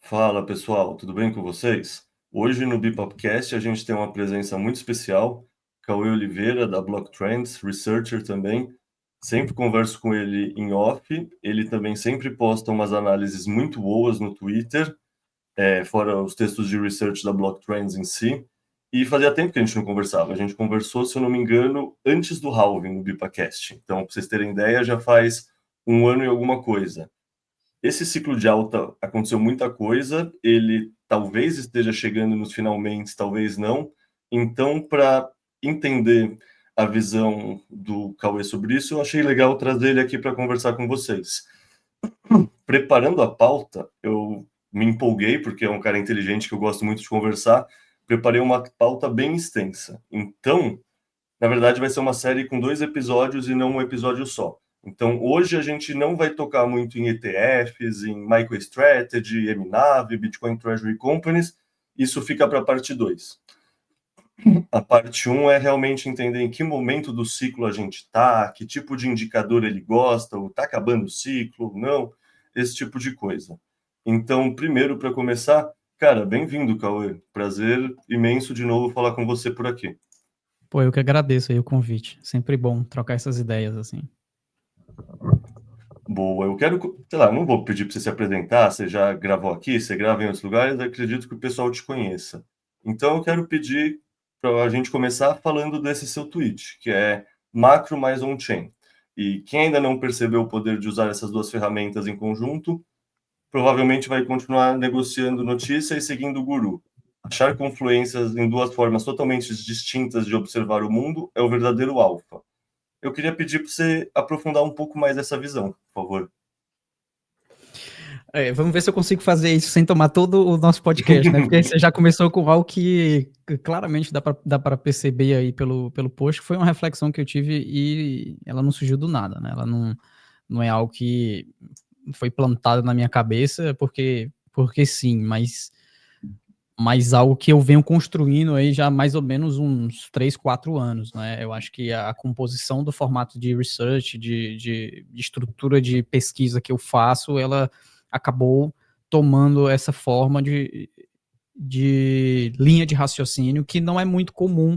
Fala pessoal, tudo bem com vocês? Hoje no Bipopcast a gente tem uma presença muito especial, Cauê Oliveira, da Block Trends, researcher também. Sempre converso com ele em off, ele também sempre posta umas análises muito boas no Twitter, fora os textos de research da Block Trends em si. E fazia tempo que a gente não conversava, a gente conversou, se eu não me engano, antes do Halving no Bipacast. Então, para vocês terem ideia, já faz um ano e alguma coisa. Esse ciclo de alta aconteceu muita coisa, ele talvez esteja chegando nos finalmente, talvez não. Então, para entender a visão do Cauê sobre isso, eu achei legal trazer ele aqui para conversar com vocês. Preparando a pauta, eu me empolguei, porque é um cara inteligente que eu gosto muito de conversar, preparei uma pauta bem extensa. Então, na verdade, vai ser uma série com 2 episódios e não um episódio só. Então, hoje a gente não vai tocar muito em ETFs, em MicroStrategy, MNAV, Bitcoin Treasury Companies. Isso fica para a parte 2. A parte 1 é realmente entender em que momento do ciclo a gente está, que tipo de indicador ele gosta, ou está acabando o ciclo, não, esse tipo de coisa. Então, primeiro, para começar, cara, bem-vindo, Cauê. Prazer imenso de novo falar com você por aqui. Pô, eu que agradeço aí o convite. Sempre bom trocar essas ideias, assim. Boa, eu quero, sei lá, não vou pedir para você se apresentar, você já gravou aqui, você grava em outros lugares, acredito que o pessoal te conheça. Então eu quero pedir para a gente começar falando desse seu tweet, que é macro mais on-chain. E quem ainda não percebeu o poder de usar essas duas ferramentas em conjunto, provavelmente vai continuar negociando notícia e seguindo o guru. Achar confluências em duas formas totalmente distintas de observar o mundo é o verdadeiro alfa. Eu queria pedir para você aprofundar um pouco mais essa visão, por favor. Vamos ver se eu consigo fazer isso sem tomar todo o nosso podcast, né? Porque você já começou com algo que claramente dá para perceber aí pelo post, que foi uma reflexão que eu tive e ela não surgiu do nada, né? Ela não é algo que foi plantado na minha cabeça porque sim, mas algo que eu venho construindo aí já há mais ou menos uns 3, 4 anos, né? Eu acho que a composição do formato de research, de estrutura de pesquisa que eu faço, ela acabou tomando essa forma de linha de raciocínio que não é muito comum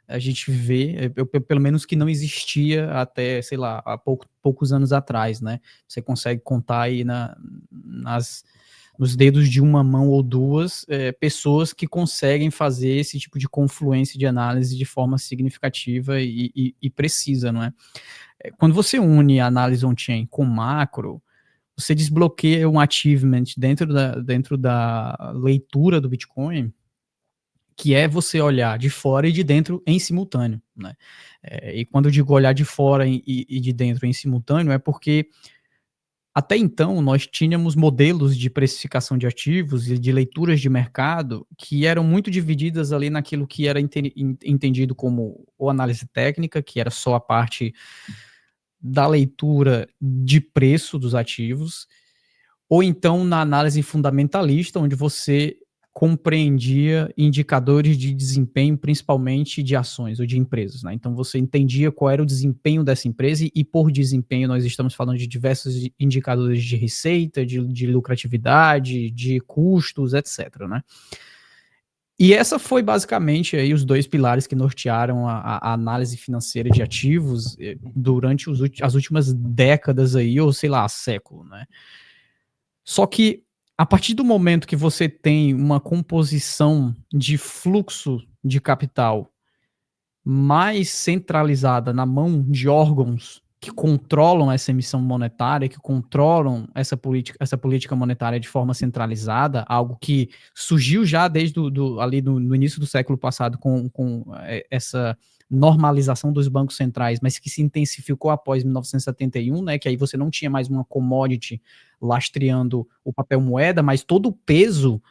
a gente ver, pelo menos que não existia até, sei lá, há poucos anos atrás, né? Você consegue contar aí nos dedos de uma mão ou duas, pessoas que conseguem fazer esse tipo de confluência de análise de forma significativa e precisa, não é? Quando você une a análise on-chain com macro, você desbloqueia um achievement dentro da leitura do Bitcoin, que é você olhar de fora e de dentro em simultâneo, né? E quando eu digo olhar de fora e de dentro em simultâneo, é porque até então, nós tínhamos modelos de precificação de ativos e de leituras de mercado que eram muito divididas ali naquilo que era entendido como ou análise técnica, que era só a parte da leitura de preço dos ativos, ou então na análise fundamentalista, onde você compreendia indicadores de desempenho, principalmente de ações ou de empresas, né? Então você entendia qual era o desempenho dessa empresa e por desempenho nós estamos falando de diversos indicadores de receita, de lucratividade, de custos, etc, né? E essa foi basicamente aí os dois pilares que nortearam a análise financeira de ativos durante as últimas décadas aí, ou sei lá, século, né? Só que a partir do momento que você tem uma composição de fluxo de capital mais centralizada na mão de órgãos que controlam essa emissão monetária, que controlam essa política monetária de forma centralizada, algo que surgiu já desde ali no início do século passado com essa normalização dos bancos centrais, mas que se intensificou após 1971, né, que aí você não tinha mais uma commodity lastreando o papel moeda, mas todo o peso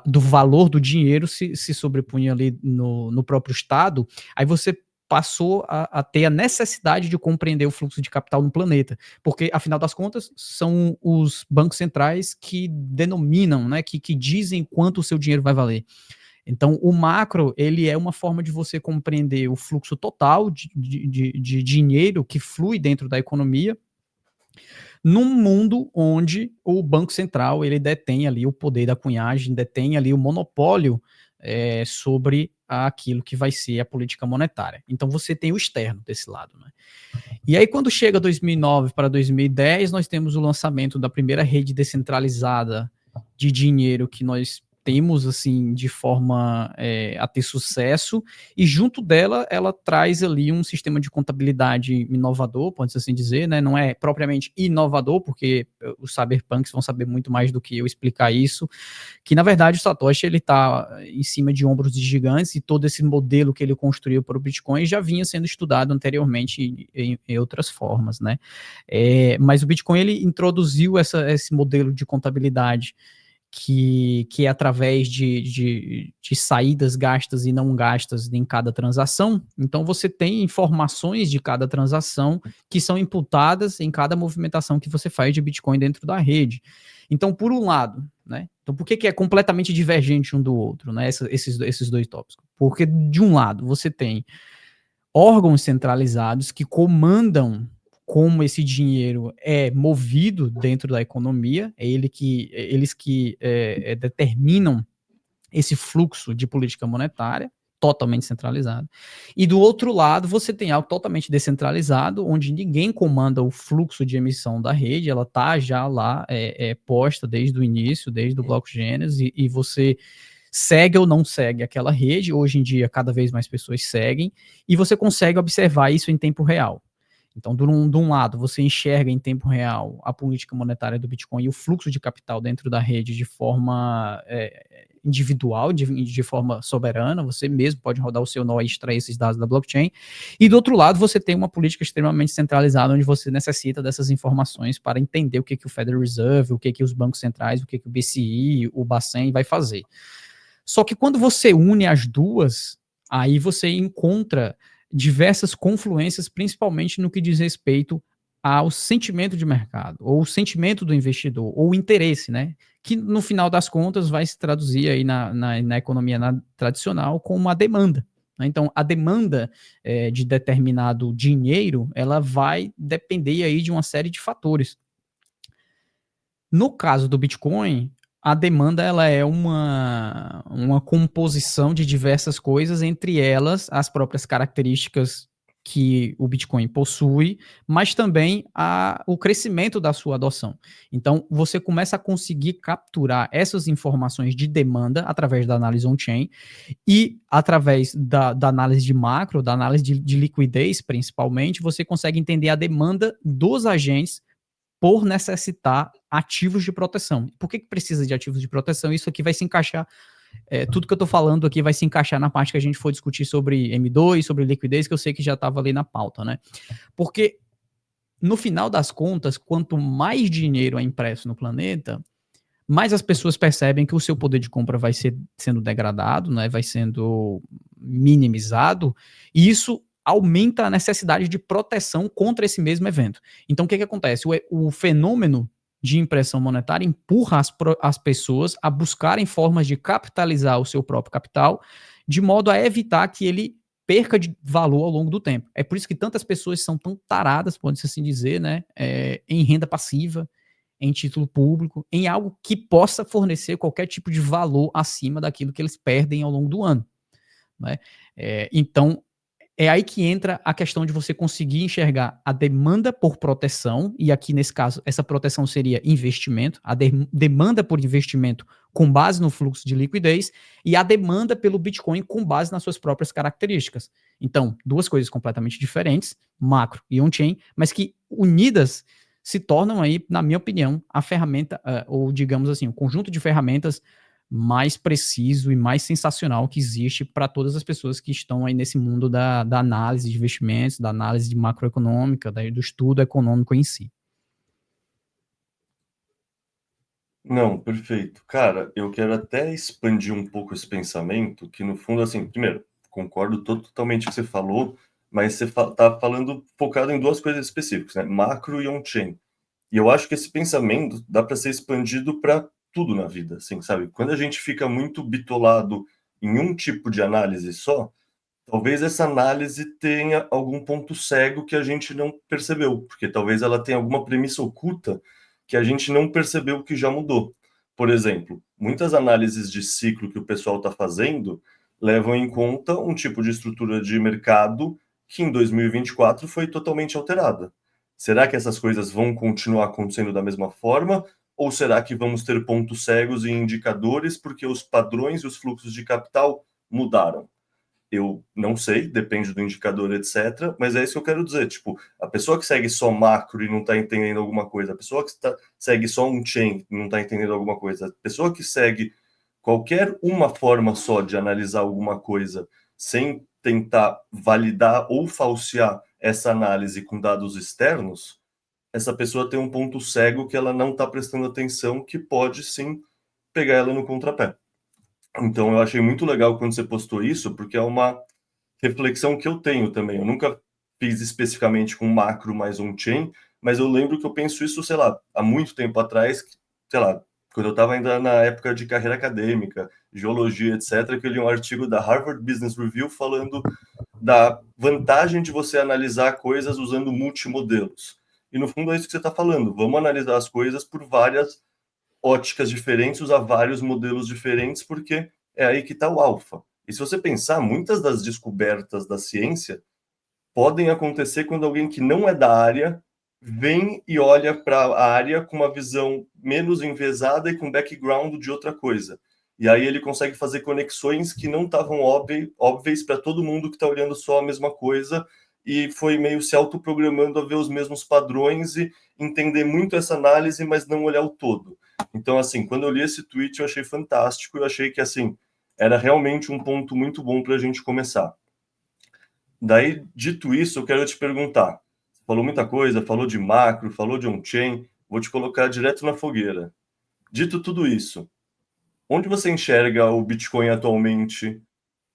do valor do dinheiro se sobrepunha ali no próprio Estado, aí você passou a ter a necessidade de compreender o fluxo de capital no planeta, porque, afinal das contas, são os bancos centrais que denominam, né, que dizem quanto o seu dinheiro vai valer. Então, o macro, ele é uma forma de você compreender o fluxo total de dinheiro que flui dentro da economia, num mundo onde o Banco Central ele detém ali o poder da cunhagem, detém ali o monopólio sobre aquilo que vai ser a política monetária. Então você tem o externo desse lado, né? E aí quando chega 2009 para 2010, nós temos o lançamento da primeira rede descentralizada de dinheiro que nós temos assim de forma a ter sucesso, e junto dela ela traz ali um sistema de contabilidade inovador, pode-se assim dizer, né? Não é propriamente inovador, porque os cyberpunks vão saber muito mais do que eu explicar isso, que na verdade o Satoshi ele está em cima de ombros de gigantes, e todo esse modelo que ele construiu para o Bitcoin já vinha sendo estudado anteriormente em outras formas, né? Mas o Bitcoin ele introduziu esse modelo de contabilidade que é através de saídas gastas e não gastas em cada transação. Então você tem informações de cada transação que são imputadas em cada movimentação que você faz de Bitcoin dentro da rede. Então, por um lado, né? Então, por que é completamente divergente um do outro, né? Esses dois tópicos. Porque, de um lado, você tem órgãos centralizados que comandam como esse dinheiro é movido dentro da economia, eles que determinam esse fluxo de política monetária, totalmente centralizado. E do outro lado, você tem algo totalmente descentralizado, onde ninguém comanda o fluxo de emissão da rede, ela está já lá posta desde o início, desde o bloco Gênesis, e você segue ou não segue aquela rede. Hoje em dia, cada vez mais pessoas seguem, e você consegue observar isso em tempo real. Então, de um lado, você enxerga em tempo real a política monetária do Bitcoin e o fluxo de capital dentro da rede de forma individual, de forma soberana. Você mesmo pode rodar o seu nó e extrair esses dados da blockchain. E do outro lado, você tem uma política extremamente centralizada, onde você necessita dessas informações para entender o que o Federal Reserve, o que os bancos centrais, o que o BCE, o Bacen vai fazer. Só que quando você une as duas, aí você encontra diversas confluências, principalmente no que diz respeito ao sentimento de mercado, ou o sentimento do investidor, ou o interesse, né? Que no final das contas vai se traduzir aí na economia tradicional como uma demanda. Né? Então, a demanda de determinado dinheiro, ela vai depender aí de uma série de fatores. No caso do Bitcoin, a demanda ela é uma composição de diversas coisas, entre elas as próprias características que o Bitcoin possui, mas também o crescimento da sua adoção. Então, você começa a conseguir capturar essas informações de demanda através da análise on-chain e através da análise de macro, da análise de liquidez, principalmente, você consegue entender a demanda dos agentes por necessitar ativos de proteção. Por que precisa de ativos de proteção? Isso aqui vai se encaixar, tudo que eu estou falando aqui vai se encaixar na parte que a gente for discutir sobre M2, sobre liquidez, que eu sei que já estava ali na pauta, né? Porque, no final das contas, quanto mais dinheiro é impresso no planeta, mais as pessoas percebem que o seu poder de compra vai sendo degradado, né? Vai sendo minimizado, e isso aumenta a necessidade de proteção contra esse mesmo evento. Então, o que acontece? O fenômeno de impressão monetária empurra as pessoas a buscarem formas de capitalizar o seu próprio capital, de modo a evitar que ele perca de valor ao longo do tempo. É por isso que tantas pessoas são tão taradas, pode-se assim dizer, né, em renda passiva, em título público, em algo que possa fornecer qualquer tipo de valor acima daquilo que eles perdem ao longo do ano. Né? Então, é aí que entra a questão de você conseguir enxergar a demanda por proteção, e aqui nesse caso, essa proteção seria investimento, a demanda por investimento com base no fluxo de liquidez, e a demanda pelo Bitcoin com base nas suas próprias características. Então, duas coisas completamente diferentes, macro e on-chain, mas que unidas se tornam aí, na minha opinião, a ferramenta, ou digamos assim, o conjunto de ferramentas mais preciso e mais sensacional que existe para todas as pessoas que estão aí nesse mundo da análise de investimentos, da análise de macroeconômica, do estudo econômico em si. Não, perfeito. Cara, eu quero até expandir um pouco esse pensamento, que no fundo, assim, primeiro, concordo totalmente com o que você falou, mas você tá falando focado em duas coisas específicas, né? Macro e on-chain. E eu acho que esse pensamento dá para ser expandido para tudo na vida, assim, sabe? Quando a gente fica muito bitolado em um tipo de análise só, talvez essa análise tenha algum ponto cego que a gente não percebeu, porque talvez ela tenha alguma premissa oculta que a gente não percebeu que já mudou. Por exemplo, muitas análises de ciclo que o pessoal está fazendo levam em conta um tipo de estrutura de mercado que em 2024 foi totalmente alterada. Será que essas coisas vão continuar acontecendo da mesma forma? Ou será que vamos ter pontos cegos e indicadores porque os padrões e os fluxos de capital mudaram? Eu não sei, depende do indicador, etc. Mas é isso que eu quero dizer. Tipo, a pessoa que segue só macro e não está entendendo alguma coisa, a pessoa que segue só um chain e não está entendendo alguma coisa, a pessoa que segue qualquer uma forma só de analisar alguma coisa sem tentar validar ou falsear essa análise com dados externos, essa pessoa tem um ponto cego que ela não está prestando atenção, que pode sim pegar ela no contrapé. Então eu achei muito legal quando você postou isso, porque é uma reflexão que eu tenho também. Eu nunca fiz especificamente com macro mais on-chain, mas eu lembro que eu penso isso, sei lá, há muito tempo atrás, sei lá, quando eu estava ainda na época de carreira acadêmica, geologia, etc., que eu li um artigo da Harvard Business Review falando da vantagem de você analisar coisas usando multimodelos. E no fundo é isso que você está falando. Vamos analisar as coisas por várias óticas diferentes, usar vários modelos diferentes, porque é aí que está o alfa. E se você pensar, muitas das descobertas da ciência podem acontecer quando alguém que não é da área vem e olha para a área com uma visão menos enviesada e com background de outra coisa. E aí ele consegue fazer conexões que não estavam óbvias para todo mundo que está olhando só a mesma coisa, e foi meio se autoprogramando a ver os mesmos padrões e entender muito essa análise, mas não olhar o todo. Então, assim, quando eu li esse tweet, eu achei fantástico, eu achei que, assim, era realmente um ponto muito bom para a gente começar. Daí, dito isso, eu quero te perguntar. Você falou muita coisa, falou de macro, falou de on-chain, vou te colocar direto na fogueira. Dito tudo isso, onde você enxerga o Bitcoin atualmente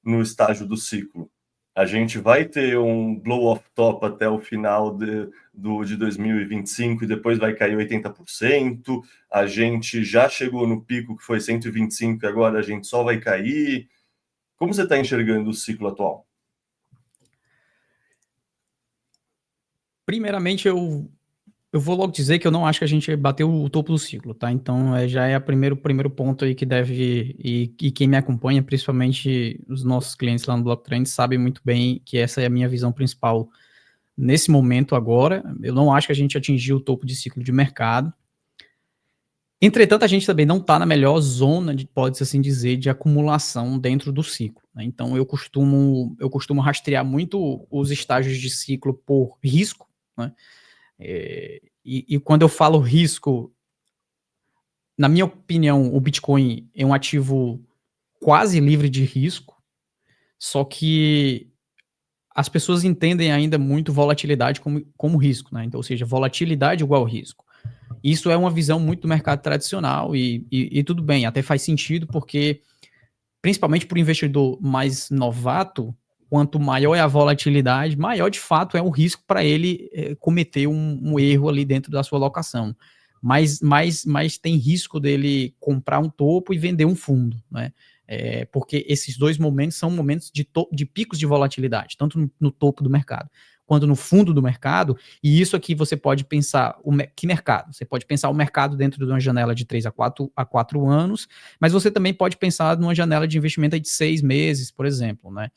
no estágio do ciclo? A gente vai ter um blow-off top até o final de 2025 e depois vai cair 80%. A gente já chegou no pico que foi 125 e agora a gente só vai cair. Como você está enxergando o ciclo atual? Primeiramente, eu vou logo dizer que eu não acho que a gente bateu o topo do ciclo, tá? Então, já é o primeiro ponto aí que deve... E quem me acompanha, principalmente os nossos clientes lá no Blocktrend, sabem muito bem que essa é a minha visão principal nesse momento agora. Eu não acho que a gente atingiu o topo de ciclo de mercado. Entretanto, a gente também não está na melhor zona, pode-se assim dizer, de acumulação dentro do ciclo, né? Então, eu costumo rastrear muito os estágios de ciclo por risco, né? E quando eu falo risco, na minha opinião, o Bitcoin é um ativo quase livre de risco, só que as pessoas entendem ainda muito volatilidade como risco, né? Então, ou seja, volatilidade igual risco. Isso é uma visão muito do mercado tradicional e tudo bem, até faz sentido, porque principalmente para o investidor mais novato, quanto maior é a volatilidade, maior de fato é o risco para ele cometer um erro ali dentro da sua alocação. Mas tem risco dele comprar um topo e vender um fundo, né? Porque esses dois momentos são momentos de picos de volatilidade, tanto no topo do mercado quanto no fundo do mercado, e isso aqui você pode pensar, que mercado? Você pode pensar o mercado dentro de uma janela de 3 a 4 anos, mas você também pode pensar numa janela de investimento de 6 meses, por exemplo, né?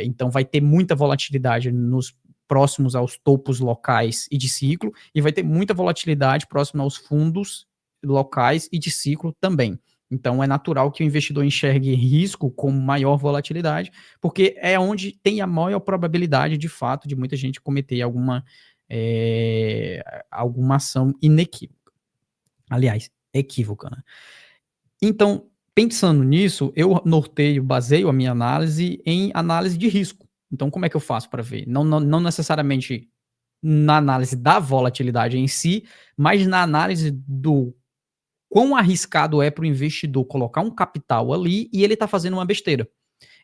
Então vai ter muita volatilidade nos próximos aos topos locais e de ciclo, e vai ter muita volatilidade próximo aos fundos locais e de ciclo também. Então é natural que o investidor enxergue risco como maior volatilidade, porque é onde tem a maior probabilidade, de fato, de muita gente cometer alguma ação inequívoca. Aliás, equívoca, né? Então, pensando nisso, eu baseio a minha análise em análise de risco. Então, como é que eu faço para ver? Não necessariamente na análise da volatilidade em si, mas na análise do quão arriscado é para o investidor colocar um capital ali e ele está fazendo uma besteira.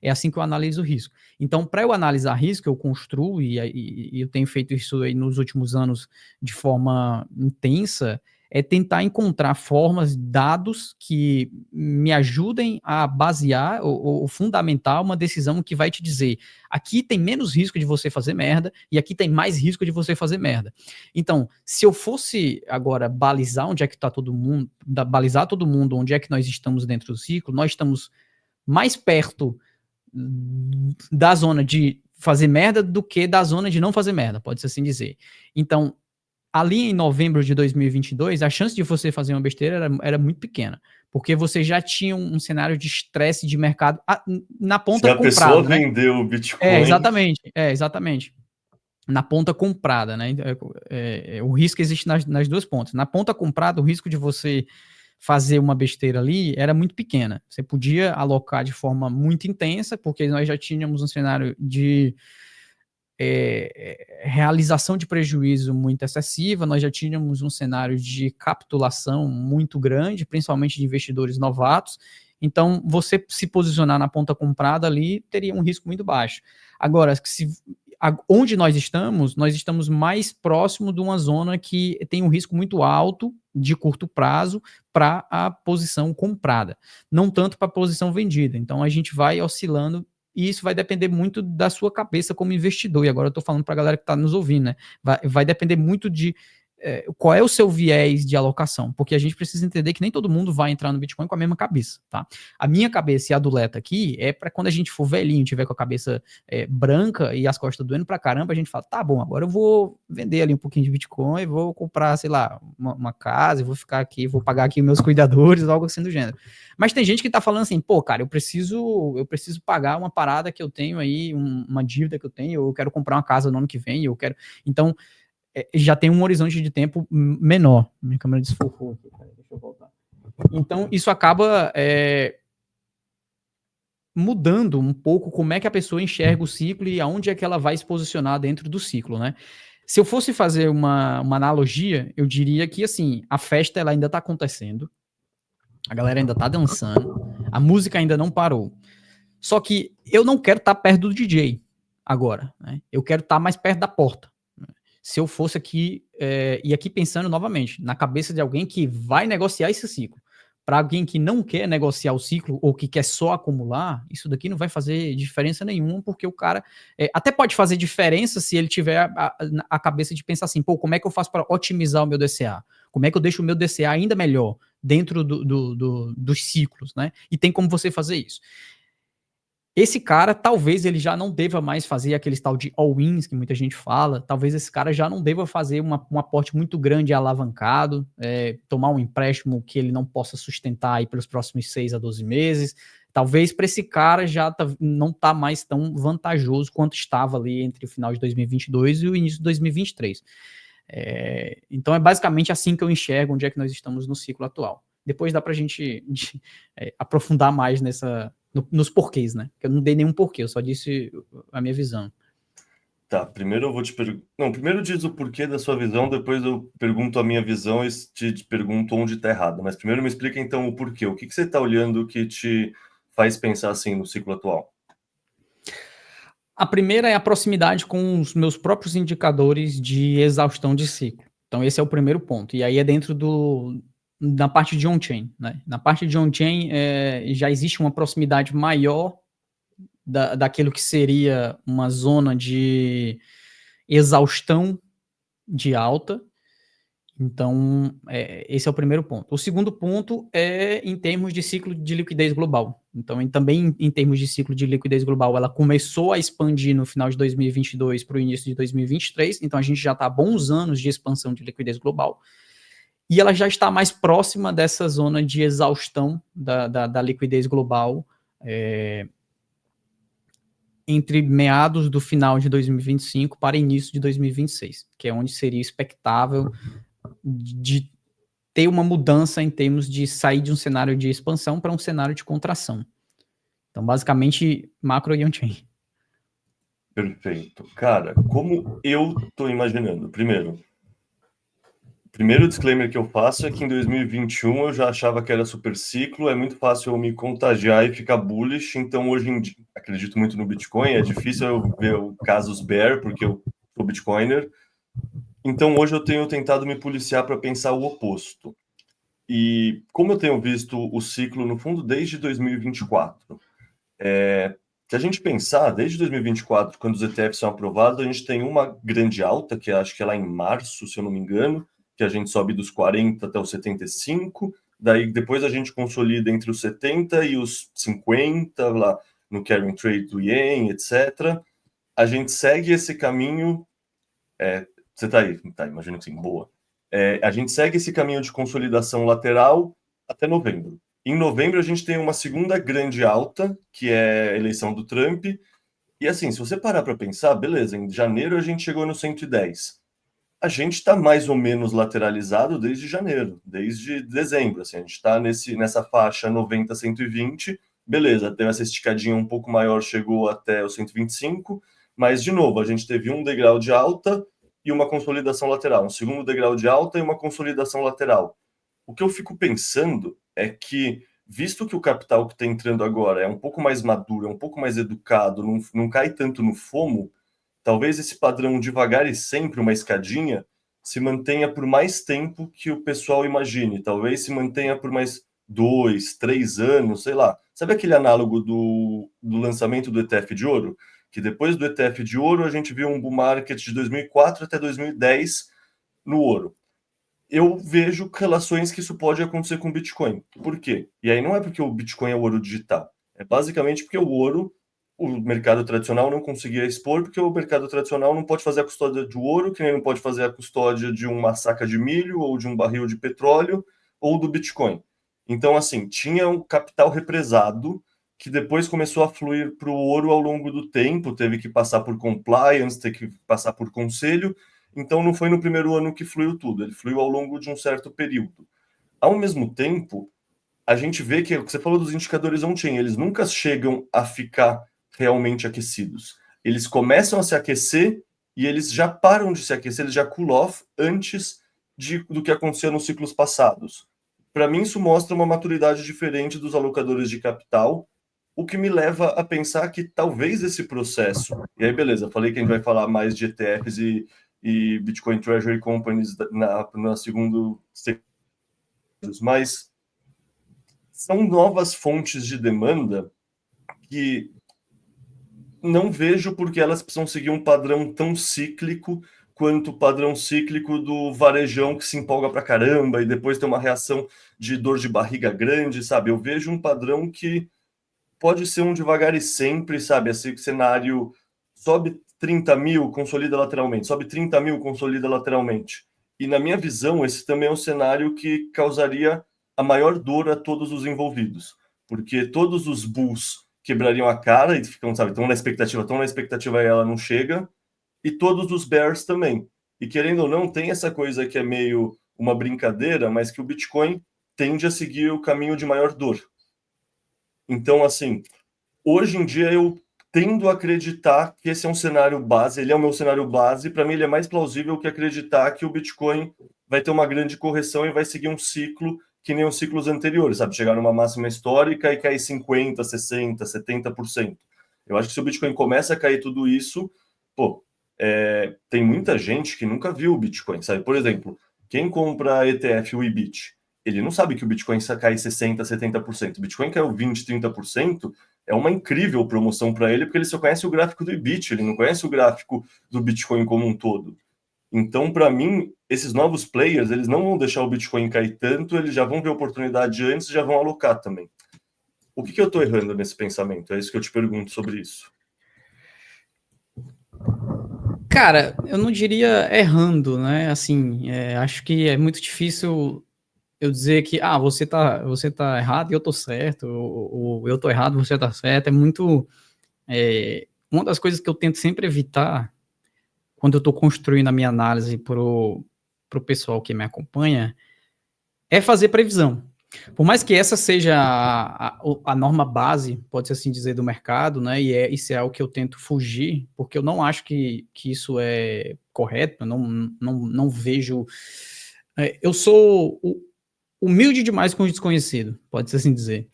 É assim que eu analiso o risco. Então, para eu analisar risco, eu construo, e eu tenho feito isso aí nos últimos anos de forma intensa, é tentar encontrar formas, dados que me ajudem a basear ou fundamentar uma decisão que vai te dizer, aqui tem menos risco de você fazer merda e aqui tem mais risco de você fazer merda. Então, se eu fosse agora balizar onde é que está todo mundo, balizar todo mundo onde é que nós estamos dentro do ciclo, nós estamos mais perto da zona de fazer merda do que da zona de não fazer merda, pode-se assim dizer. Então, ali em novembro de 2022, a chance de você fazer uma besteira era muito pequena, porque você já tinha um cenário de estresse de mercado na ponta Se a pessoa comprada, né? vendeu o Bitcoin... Exatamente. Na ponta comprada, né? O risco existe nas duas pontas. Na ponta comprada, o risco de você fazer uma besteira ali era muito pequena. Você podia alocar de forma muito intensa, porque nós já tínhamos um cenário de realização de prejuízo muito excessiva, nós já tínhamos um cenário de capitulação muito grande, principalmente de investidores novatos. Então, você se posicionar na ponta comprada ali teria um risco muito baixo. Agora, onde nós estamos mais próximo de uma zona que tem um risco muito alto de curto prazo para a posição comprada, não tanto para a posição vendida. Então, a gente vai oscilando e isso vai depender muito da sua cabeça como investidor. E agora eu estou falando para a galera que está nos ouvindo, né? Vai depender muito de qual é o seu viés de alocação, porque a gente precisa entender que nem todo mundo vai entrar no Bitcoin com a mesma cabeça, tá? A minha cabeça e a do Leta aqui é para quando a gente for velhinho, tiver com a cabeça branca e as costas doendo pra caramba, a gente fala, tá bom, agora eu vou vender ali um pouquinho de Bitcoin e vou comprar, sei lá, uma casa, e vou ficar aqui, vou pagar aqui meus cuidadores, algo assim do gênero. Mas tem gente que tá falando assim, pô, cara, eu preciso pagar uma parada que eu tenho aí, uma dívida que eu tenho, eu quero comprar uma casa no ano que vem, eu quero... Então, já tem um horizonte de tempo menor. Minha câmera desfocou aqui, deixa eu voltar. Então, isso acaba mudando um pouco como é que a pessoa enxerga o ciclo e aonde é que ela vai se posicionar dentro do ciclo, né? Se eu fosse fazer uma analogia, eu diria que, assim, a festa ela ainda está acontecendo, a galera ainda está dançando, a música ainda não parou. Só que eu não quero estar perto do DJ agora, né? Eu quero estar mais perto da porta. Se eu fosse aqui, e aqui pensando novamente, na cabeça de alguém que vai negociar esse ciclo. Para alguém que não quer negociar o ciclo ou que quer só acumular, isso daqui não vai fazer diferença nenhuma, porque o cara até pode fazer diferença se ele tiver a cabeça de pensar assim, pô, como é que eu faço para otimizar o meu DCA? Como é que eu deixo o meu DCA ainda melhor dentro dos ciclos, né? E tem como você fazer isso. Esse cara, talvez ele já não deva mais fazer aqueles tal de all-ins que muita gente fala, talvez esse cara já não deva fazer um aporte muito grande alavancado, tomar um empréstimo que ele não possa sustentar aí pelos próximos 6 a 12 meses, talvez para esse cara já não está mais tão vantajoso quanto estava ali entre o final de 2022 e o início de 2023. Então é basicamente assim que eu enxergo onde é que nós estamos no ciclo atual. Depois dá para a gente aprofundar mais nos porquês, né? Porque eu não dei nenhum porquê, eu só disse a minha visão. Tá, primeiro eu vou te perguntar... Não, primeiro diz o porquê da sua visão, depois eu pergunto a minha visão e te pergunto onde tá errado. Mas primeiro me explica então o porquê. O que você tá olhando que te faz pensar assim no ciclo atual? A primeira é a proximidade com os meus próprios indicadores de exaustão de ciclo. Então esse é o primeiro ponto. E aí é dentro da parte de on-chain, né? Na parte de on-chain já existe uma proximidade maior daquilo que seria uma zona de exaustão de alta. Então, esse é o primeiro ponto. O segundo ponto é em termos de ciclo de liquidez global. Então, também em termos de ciclo de liquidez global, ela começou a expandir no final de 2022 para o início de 2023. Então, a gente já está há bons anos de expansão de liquidez global. E ela já está mais próxima dessa zona de exaustão da liquidez global entre meados do final de 2025 para início de 2026, que é onde seria expectável de ter uma mudança em termos de sair de um cenário de expansão para um cenário de contração. Então, basicamente, macro e on-chain. Perfeito. Cara, como eu tô imaginando? Primeiro disclaimer que eu faço é que em 2021 eu já achava que era super ciclo, é muito fácil eu me contagiar e ficar bullish, então hoje em dia, acredito muito no Bitcoin, é difícil eu ver casos bear, porque eu sou Bitcoiner, Então, hoje eu tenho tentado me policiar para pensar o oposto. E como eu tenho visto o ciclo, no fundo, desde 2024, se a gente pensar, desde 2024, quando os ETFs são aprovados, a gente tem uma grande alta, que acho que é lá em março, se eu não me engano, que a gente sobe dos 40 até os 75, daí depois a gente consolida entre os 70 e os 50, lá no carry trade do Yen, etc. A gente segue esse caminho, você tá aí, tá, imagino que sim, boa. A gente segue esse caminho de consolidação lateral até novembro. Em novembro, a gente tem uma segunda grande alta, que é a eleição do Trump. E assim, se você parar para pensar, beleza, em janeiro a gente chegou no 110. A gente está mais ou menos lateralizado desde janeiro, desde dezembro. Assim, a gente está nessa faixa 90, 120. Beleza, teve essa esticadinha um pouco maior, chegou até o 125. Mas, de novo, a gente teve um degrau de alta e uma consolidação lateral, um segundo degrau de alta e uma consolidação lateral. O que eu fico pensando é que, visto que o capital que está entrando agora é um pouco mais maduro, é um pouco mais educado, não cai tanto no FOMO, talvez esse padrão devagar e sempre uma escadinha se mantenha por mais tempo que o pessoal imagine. Talvez se mantenha por mais 2, 3 anos, sei lá. Sabe aquele análogo do lançamento do ETF de ouro? Que depois do ETF de ouro a gente viu um bull market de 2004 até 2010 no ouro. Eu vejo relações que isso pode acontecer com o Bitcoin. Por quê? E aí não é porque o Bitcoin é o ouro digital. É basicamente porque o ouro, o mercado tradicional não conseguia expor, porque o mercado tradicional não pode fazer a custódia de ouro, que nem não pode fazer a custódia de uma saca de milho, ou de um barril de petróleo, ou do Bitcoin. Então, assim, tinha um capital represado que depois começou a fluir para o ouro ao longo do tempo, teve que passar por compliance, teve que passar por conselho, então não foi no primeiro ano que fluiu tudo, ele fluiu ao longo de um certo período. Ao mesmo tempo, a gente vê que o que você falou dos indicadores on-chain, eles nunca chegam a ficar realmente aquecidos. Eles começam a se aquecer e eles já param de se aquecer, eles já cool off antes do que aconteceu nos ciclos passados. Para mim, isso mostra uma maturidade diferente dos alocadores de capital, o que me leva a pensar que talvez esse processo. E aí, beleza, falei que a gente vai falar mais de ETFs e Bitcoin Treasury Companies na segundo, mas são novas fontes de demanda que não vejo porque elas precisam seguir um padrão tão cíclico quanto o padrão cíclico do varejão que se empolga pra caramba e depois tem uma reação de dor de barriga grande, sabe? Eu vejo um padrão que pode ser um devagar e sempre, sabe? Esse cenário sobe 30 mil, consolida lateralmente, sobe 30 mil, consolida lateralmente. E na minha visão, esse também é um cenário que causaria a maior dor a todos os envolvidos, porque todos os bulls quebrariam a cara e ficam, sabe, estão na expectativa e ela não chega, e todos os bears também. E querendo ou não, tem essa coisa que é meio uma brincadeira, mas que o Bitcoin tende a seguir o caminho de maior dor. Então, assim, hoje em dia eu tendo a acreditar que esse é um cenário base, ele é o meu cenário base, para mim ele é mais plausível que acreditar que o Bitcoin vai ter uma grande correção e vai seguir um ciclo que nem os ciclos anteriores, sabe? Chegar numa máxima histórica e cair 50, 60, 70%. Eu acho que se o Bitcoin começa a cair tudo isso, pô, tem muita gente que nunca viu o Bitcoin, sabe? Por exemplo, quem compra ETF, o IBIT, ele não sabe que o Bitcoin cai 60, 70%. O Bitcoin caiu 20, 30%, é uma incrível promoção para ele, porque ele só conhece o gráfico do IBIT, ele não conhece o gráfico do Bitcoin como um todo. Então, para mim, esses novos players, eles não vão deixar o Bitcoin cair tanto, eles já vão ver oportunidade antes e já vão alocar também. O que eu estou errando nesse pensamento? É isso que eu te pergunto sobre isso. Cara, eu não diria errando, né? Assim, acho que é muito difícil eu dizer que você tá errado e eu tô certo, ou eu tô errado, você tá certo. É muito. Uma das coisas que eu tento sempre evitar quando eu tô construindo a minha análise pro pessoal que me acompanha é fazer previsão. Por mais que essa seja a norma base, pode-se assim dizer, do mercado, né? E isso é algo que eu tento fugir, porque eu não acho que isso é correto, eu não vejo. Eu sou humilde demais com o desconhecido, pode-se assim dizer.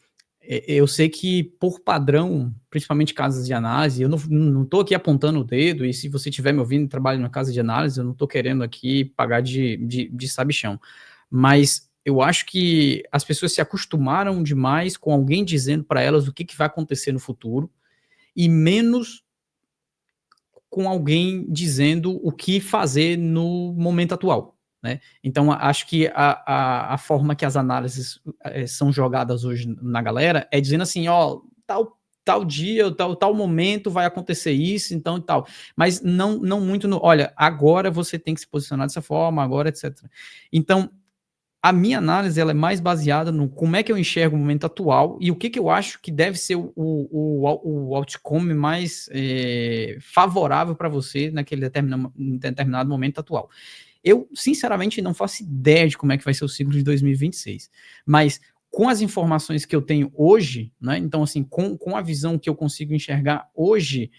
eu sei que, por padrão, principalmente casas de análise, eu não estou aqui apontando o dedo, e se você estiver me ouvindo e trabalha numa casa de análise, eu não estou querendo aqui pagar de sabichão. Mas eu acho que as pessoas se acostumaram demais com alguém dizendo para elas o que vai acontecer no futuro, e menos com alguém dizendo o que fazer no momento atual, né? Então, acho que a forma que as análises são jogadas hoje na galera é dizendo assim, ó, tal dia, tal momento vai acontecer isso, então e tal. Mas não muito no, olha, agora você tem que se posicionar dessa forma, agora, etc. Então, a minha análise ela é mais baseada no como é que eu enxergo o momento atual e o que eu acho que deve ser o outcome mais favorável para você naquele determinado momento atual. Eu, sinceramente, não faço ideia de como é que vai ser o ciclo de 2026, mas com as informações que eu tenho hoje, né, então, assim, com a visão que eu consigo enxergar hoje,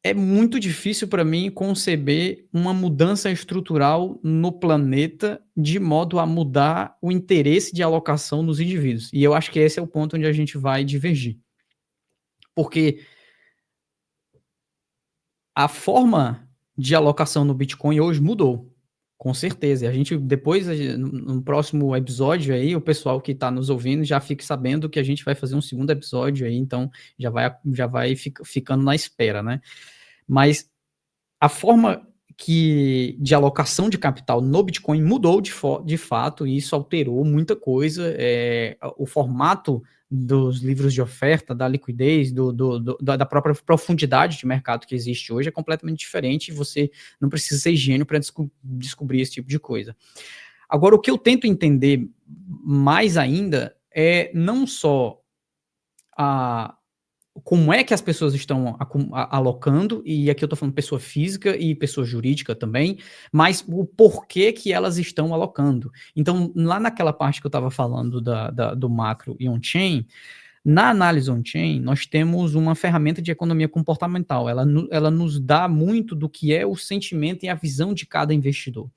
é muito difícil para mim conceber uma mudança estrutural no planeta de modo a mudar o interesse de alocação dos indivíduos. E eu acho que esse é o ponto onde a gente vai divergir. Porque a forma de alocação no Bitcoin hoje mudou, com certeza. E a gente, depois, no próximo episódio aí, o pessoal que está nos ouvindo já fique sabendo que a gente vai fazer um segundo episódio aí, então já vai ficando na espera, né? Mas a forma de alocação de capital no Bitcoin mudou de fato, e isso alterou muita coisa. O formato dos livros de oferta, da liquidez, da própria profundidade de mercado que existe hoje é completamente diferente, e você não precisa ser gênio para descobrir esse tipo de coisa. Agora, o que eu tento entender mais ainda é não só como é que as pessoas estão alocando, e aqui eu estou falando pessoa física e pessoa jurídica também, mas o porquê que elas estão alocando. Então, lá naquela parte que eu estava falando do macro e on-chain, na análise on-chain, nós temos uma ferramenta de economia comportamental. Ela nos dá muito do que é o sentimento e a visão de cada investidor.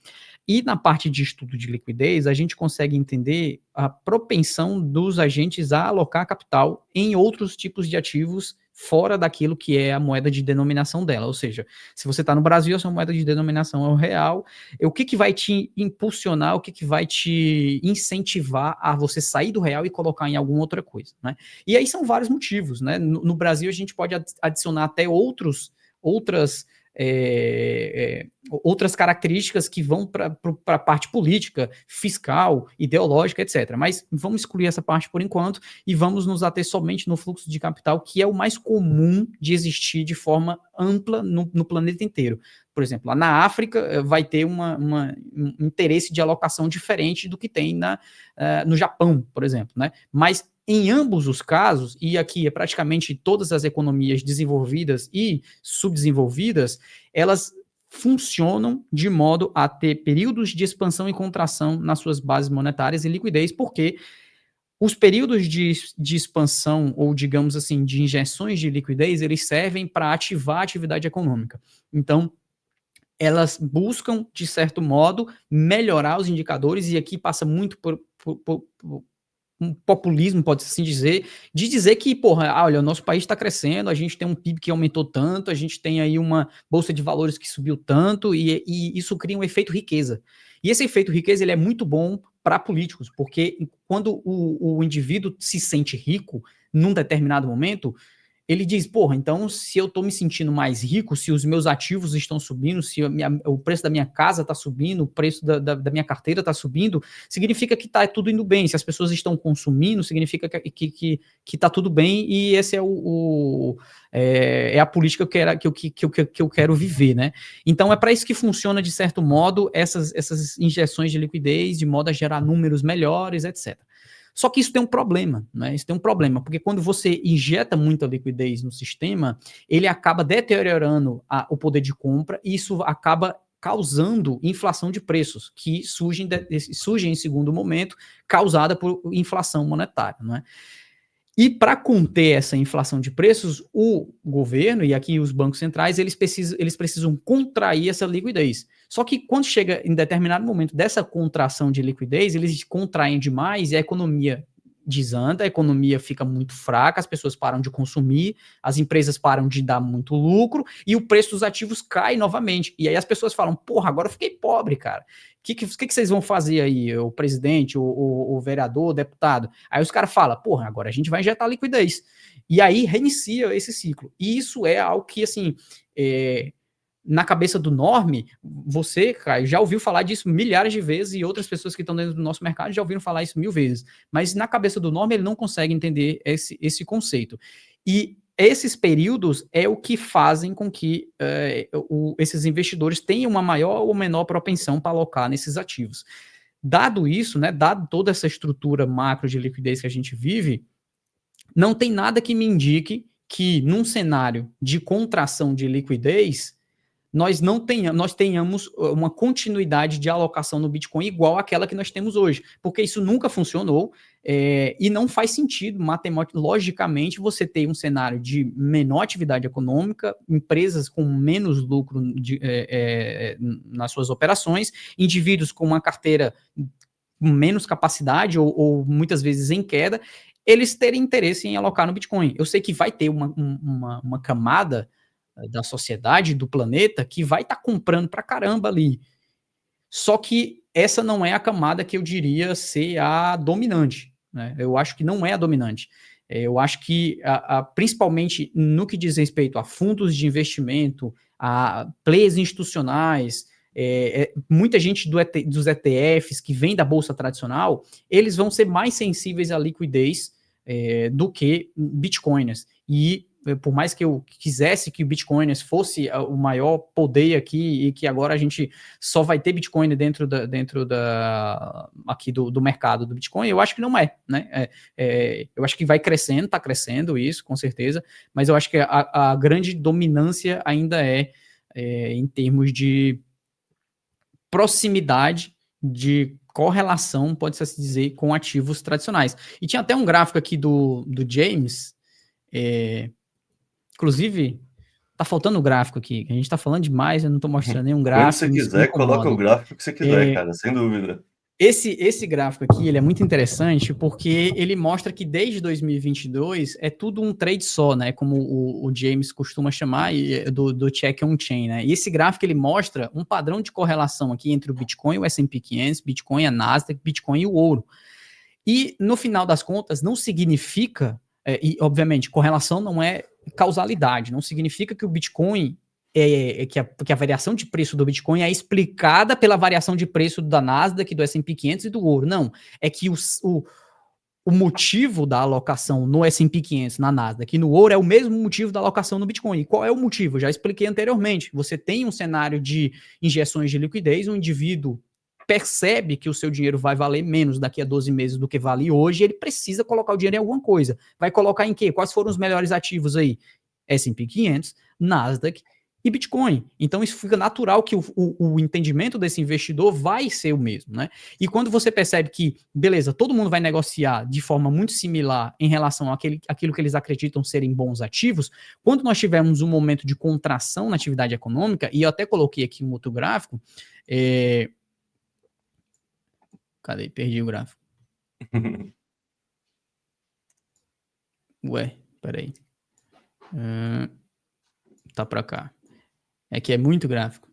E na parte de estudo de liquidez, a gente consegue entender a propensão dos agentes a alocar capital em outros tipos de ativos fora daquilo que é a moeda de denominação dela. Ou seja, se você está no Brasil, a sua moeda de denominação é o real. O que vai te impulsionar, o que vai te incentivar a você sair do real e colocar em alguma outra coisa, né? E aí são vários motivos, né? No Brasil, a gente pode adicionar até outras outras características que vão para a parte política, fiscal, ideológica, etc. Mas vamos excluir essa parte por enquanto e vamos nos ater somente no fluxo de capital, que é o mais comum de existir de forma ampla no planeta inteiro. Por exemplo, lá na África vai ter um interesse de alocação diferente do que tem no Japão, por exemplo, né? Mas em ambos os casos, e aqui é praticamente todas as economias desenvolvidas e subdesenvolvidas, elas funcionam de modo a ter períodos de expansão e contração nas suas bases monetárias e liquidez, porque os períodos de expansão, ou digamos assim, de injeções de liquidez, eles servem para ativar a atividade econômica. Então, elas buscam, de certo modo, melhorar os indicadores, e aqui passa muito por um populismo, pode-se assim dizer, de dizer que, porra, olha, o nosso país está crescendo, a gente tem um PIB que aumentou tanto, a gente tem aí uma bolsa de valores que subiu tanto, e isso cria um efeito riqueza. E esse efeito riqueza, ele é muito bom para políticos, porque quando o indivíduo se sente rico num determinado momento, ele diz, porra, então se eu estou me sentindo mais rico, se os meus ativos estão subindo, se o preço da minha casa está subindo, o preço da minha carteira está subindo, significa que está tudo indo bem. Se as pessoas estão consumindo, significa que está tudo bem, e esse é a política que eu quero viver, né? Então é para isso que funciona, de certo modo, essas injeções de liquidez, de modo a gerar números melhores, etc. Só que isso tem um problema, né? Isso tem um problema, porque quando você injeta muita liquidez no sistema, ele acaba deteriorando o poder de compra, e isso acaba causando inflação de preços, que surgem em segundo momento, causada por inflação monetária, não é? E para conter essa inflação de preços, o governo e aqui os bancos centrais, eles precisam contrair essa liquidez. Só que quando chega em determinado momento dessa contração de liquidez, eles contraem demais e a economia desanda, a economia fica muito fraca, as pessoas param de consumir, as empresas param de dar muito lucro e o preço dos ativos cai novamente. E aí as pessoas falam, porra, agora eu fiquei pobre, cara. O que vocês vão fazer aí, o presidente, o vereador, o deputado? Aí os caras falam, porra, agora a gente vai injetar liquidez. E aí reinicia esse ciclo. E isso é algo que, assim, na cabeça do Norme, você, Caio, já ouviu falar disso milhares de vezes e outras pessoas que estão dentro do nosso mercado já ouviram falar isso 1000 vezes. Mas na cabeça do Norme, ele não consegue entender esse conceito. E esses períodos é o que fazem com que esses investidores tenham uma maior ou menor propensão para alocar nesses ativos. Dado isso, né, dado toda essa estrutura macro de liquidez que a gente vive, não tem nada que me indique que num cenário de contração de liquidez, nós tenhamos uma continuidade de alocação no Bitcoin igual àquela que nós temos hoje, porque isso nunca funcionou e não faz sentido, logicamente, você ter um cenário de menor atividade econômica, empresas com menos lucro nas suas operações, indivíduos com uma carteira com menos capacidade ou muitas vezes em queda, eles terem interesse em alocar no Bitcoin. Eu sei que vai ter uma camada da sociedade, do planeta, que vai estar comprando pra caramba ali. Só que essa não é a camada que eu diria ser a dominante, né? Eu acho que não é a dominante. Eu acho que, principalmente no que diz respeito a fundos de investimento, a players institucionais, muita gente dos ETFs que vem da bolsa tradicional, eles vão ser mais sensíveis à liquidez do que bitcoiners. E por mais que eu quisesse que o Bitcoin fosse o maior poder aqui e que agora a gente só vai ter Bitcoin dentro aqui do mercado do Bitcoin, eu acho que não é, né? Eu acho que vai crescendo, está crescendo isso, com certeza, mas eu acho que a grande dominância ainda em termos de proximidade, de correlação, pode-se dizer, com ativos tradicionais. E tinha até um gráfico aqui do James, inclusive, tá faltando o gráfico aqui. A gente tá falando demais, eu não tô mostrando nenhum Quando gráfico. você Isso me quiser, coloca o incomoda. gráfico que você quiser, cara, sem dúvida. Esse gráfico aqui, ele é muito interessante porque ele mostra que desde 2022 é tudo um trade só, né? Como o James costuma chamar do check on chain, né? E esse gráfico ele mostra um padrão de correlação aqui entre o Bitcoin, o S&P 500, Bitcoin, a Nasdaq, Bitcoin e o ouro. E no final das contas não significa, e obviamente correlação não é causalidade, não significa que o Bitcoin que a variação de preço do Bitcoin é explicada pela variação de preço da Nasdaq, do S&P 500 e do ouro. Não, é que o motivo da alocação no S&P 500, na Nasdaq e no ouro é o mesmo motivo da alocação no Bitcoin. E qual é o motivo? Eu já expliquei anteriormente. Você tem um cenário de injeções de liquidez, um indivíduo percebe que o seu dinheiro vai valer menos daqui a 12 meses do que vale hoje, ele precisa colocar o dinheiro em alguma coisa. Vai colocar em quê? Quais foram os melhores ativos aí? S&P 500, Nasdaq e Bitcoin. Então isso fica natural que o entendimento desse investidor vai ser o mesmo, né? E quando você percebe que, beleza, todo mundo vai negociar de forma muito similar em relação àquilo que eles acreditam serem bons ativos, quando nós tivermos um momento de contração na atividade econômica, e eu até coloquei aqui um outro gráfico, cadê? Perdi o gráfico. Ué, peraí. Tá pra cá. É que é muito gráfico.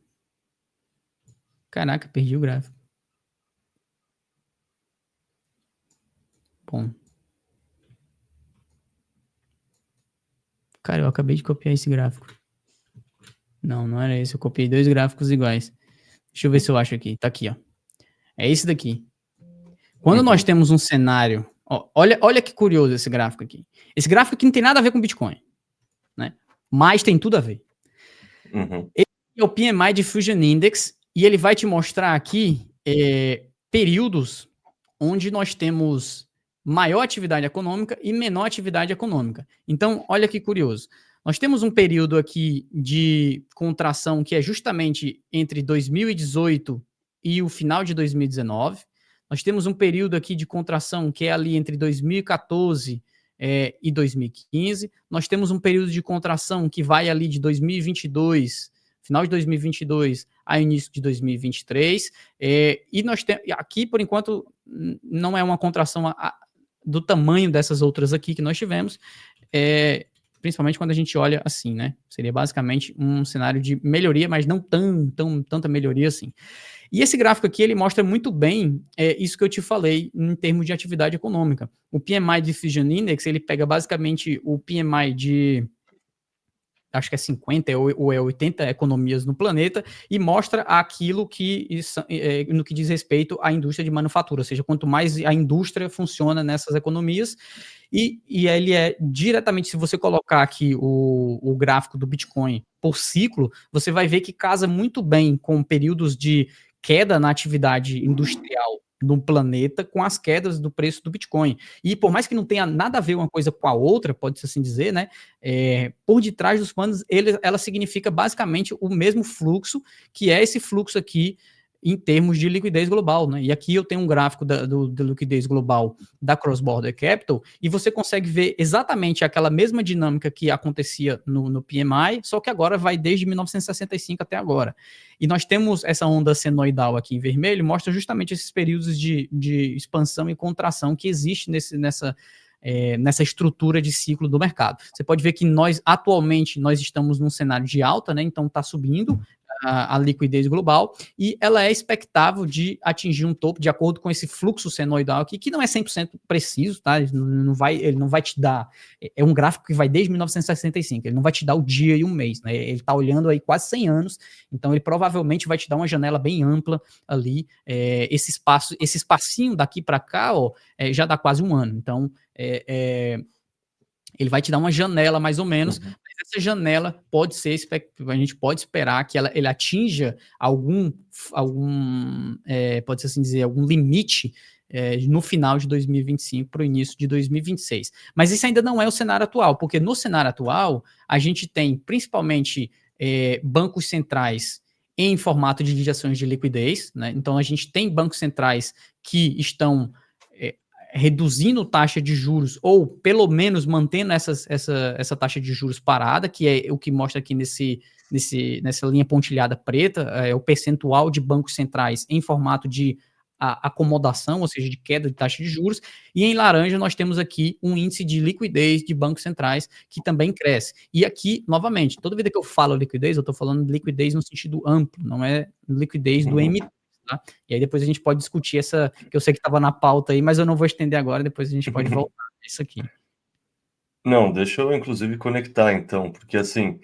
Caraca, perdi o gráfico. Bom. Cara, eu acabei de copiar esse gráfico. Não era esse. Eu copiei 2 gráficos iguais. Deixa eu ver se eu acho aqui. Tá aqui, ó. É esse daqui. Quando nós temos um cenário... Ó, olha que curioso esse gráfico aqui. Esse gráfico aqui não tem nada a ver com Bitcoin, né? Mas tem tudo a ver. Esse é o PMI Diffusion Index e ele vai te mostrar aqui períodos onde nós temos maior atividade econômica e menor atividade econômica. Então, olha que curioso. Nós temos um período aqui de contração que é justamente entre 2018 e o final de 2019. Nós temos um período aqui de contração que é ali entre 2014 e 2015. Nós temos um período de contração que vai ali de 2022, final de 2022 a início de 2023. E nós temos aqui, por enquanto, não é uma contração do tamanho dessas outras aqui que nós tivemos, principalmente quando a gente olha assim, né? Seria basicamente um cenário de melhoria, mas não tanta melhoria assim. E esse gráfico aqui, ele mostra muito bem isso que eu te falei em termos de atividade econômica. O PMI Diffusion Index, ele pega basicamente o PMI de, acho que é 50 ou é 80 economias no planeta, e mostra aquilo que, no que diz respeito à indústria de manufatura, ou seja, quanto mais a indústria funciona nessas economias, e ele é diretamente, se você colocar aqui o gráfico do Bitcoin por ciclo, você vai ver que casa muito bem com períodos de queda na atividade industrial no planeta com as quedas do preço do Bitcoin. E por mais que não tenha nada a ver uma coisa com a outra, pode-se assim dizer, né? Por detrás dos panos, ela significa basicamente o mesmo fluxo, que é esse fluxo aqui em termos de liquidez global, né? E aqui eu tenho um gráfico da liquidez global da Cross Border Capital, e você consegue ver exatamente aquela mesma dinâmica que acontecia no PMI, só que agora vai desde 1965 até agora. E nós temos essa onda senoidal aqui em vermelho, mostra justamente esses períodos de expansão e contração que existe nessa estrutura de ciclo do mercado. Você pode ver que atualmente, nós estamos num cenário de alta, né? Então está subindo a liquidez global, e ela é expectável de atingir um topo de acordo com esse fluxo senoidal aqui, que não é 100% preciso, tá? Ele não vai te dar, é um gráfico que vai desde 1965, ele não vai te dar o dia e o mês, né? Ele está olhando aí quase 100 anos, então ele provavelmente vai te dar uma janela bem ampla ali, esse espacinho daqui para cá, ó, já dá quase um ano, então ele vai te dar uma janela mais ou menos, mas essa janela a gente pode esperar que ele atinja algum pode-se assim dizer, algum limite no final de 2025 para o início de 2026. Mas isso ainda não é o cenário atual, porque no cenário atual a gente tem principalmente bancos centrais em formato de injeções de liquidez, né? Então a gente tem bancos centrais que estão reduzindo taxa de juros, ou pelo menos mantendo essa taxa de juros parada, que é o que mostra aqui nessa linha pontilhada preta, é o percentual de bancos centrais em formato de acomodação, ou seja, de queda de taxa de juros, e em laranja nós temos aqui um índice de liquidez de bancos centrais que também cresce. E aqui, novamente, toda vida que eu falo liquidez, eu estou falando de liquidez no sentido amplo, não é liquidez do M2. Tá? E aí depois a gente pode discutir essa, que eu sei que estava na pauta aí, mas eu não vou estender agora, depois a gente pode voltar a isso aqui. Não, deixa eu inclusive conectar então, porque assim,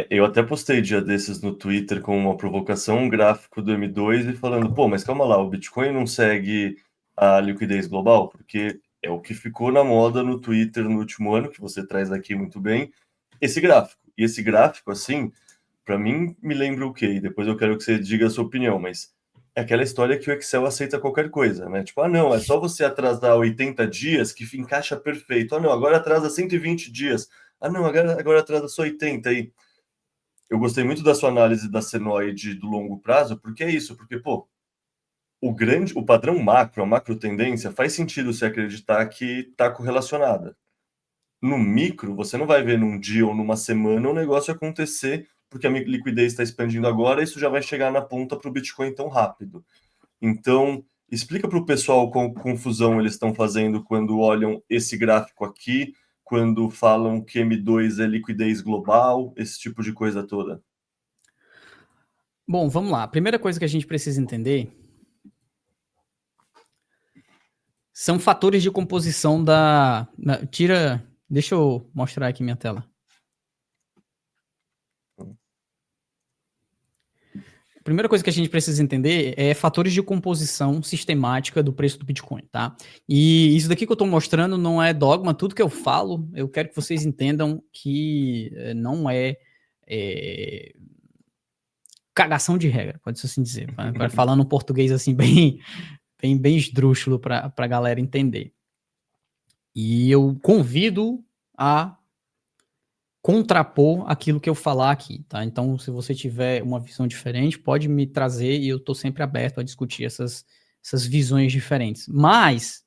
eu até postei dia desses no Twitter com uma provocação, um gráfico do M2 e falando, pô, mas calma lá, o Bitcoin não segue a liquidez global? Porque é o que ficou na moda no Twitter no último ano, que você traz aqui muito bem, esse gráfico. E esse gráfico, assim, para mim, me lembra o quê? E depois eu quero que você diga a sua opinião, mas é aquela história que o Excel aceita qualquer coisa, né? Tipo, não, é só você atrasar 80 dias que encaixa perfeito. Não, agora atrasa 120 dias. Não, agora atrasa só 80 aí. Eu gostei muito da sua análise da senoide do longo prazo, porque é isso, porque, pô, o padrão macro, a macro tendência, faz sentido se acreditar que está correlacionada. No micro, você não vai ver num dia ou numa semana o negócio acontecer, porque a liquidez está expandindo agora, isso já vai chegar na ponta para o Bitcoin tão rápido. Então, explica para o pessoal qual confusão eles estão fazendo quando olham esse gráfico aqui, quando falam que M2 é liquidez global, esse tipo de coisa toda. Bom, vamos lá. A primeira coisa que a gente precisa entender são fatores de composição deixa eu mostrar aqui minha tela. A primeira coisa que a gente precisa entender é fatores de composição sistemática do preço do Bitcoin, tá? E isso daqui que eu estou mostrando não é dogma, tudo que eu falo, eu quero que vocês entendam que não é cagação de regra, pode-se assim dizer, para falar no português assim bem esdrúxulo para a galera entender. E eu convido a contrapor aquilo que eu falar aqui, tá? Então, se você tiver uma visão diferente, pode me trazer e eu estou sempre aberto a discutir essas visões diferentes. Mas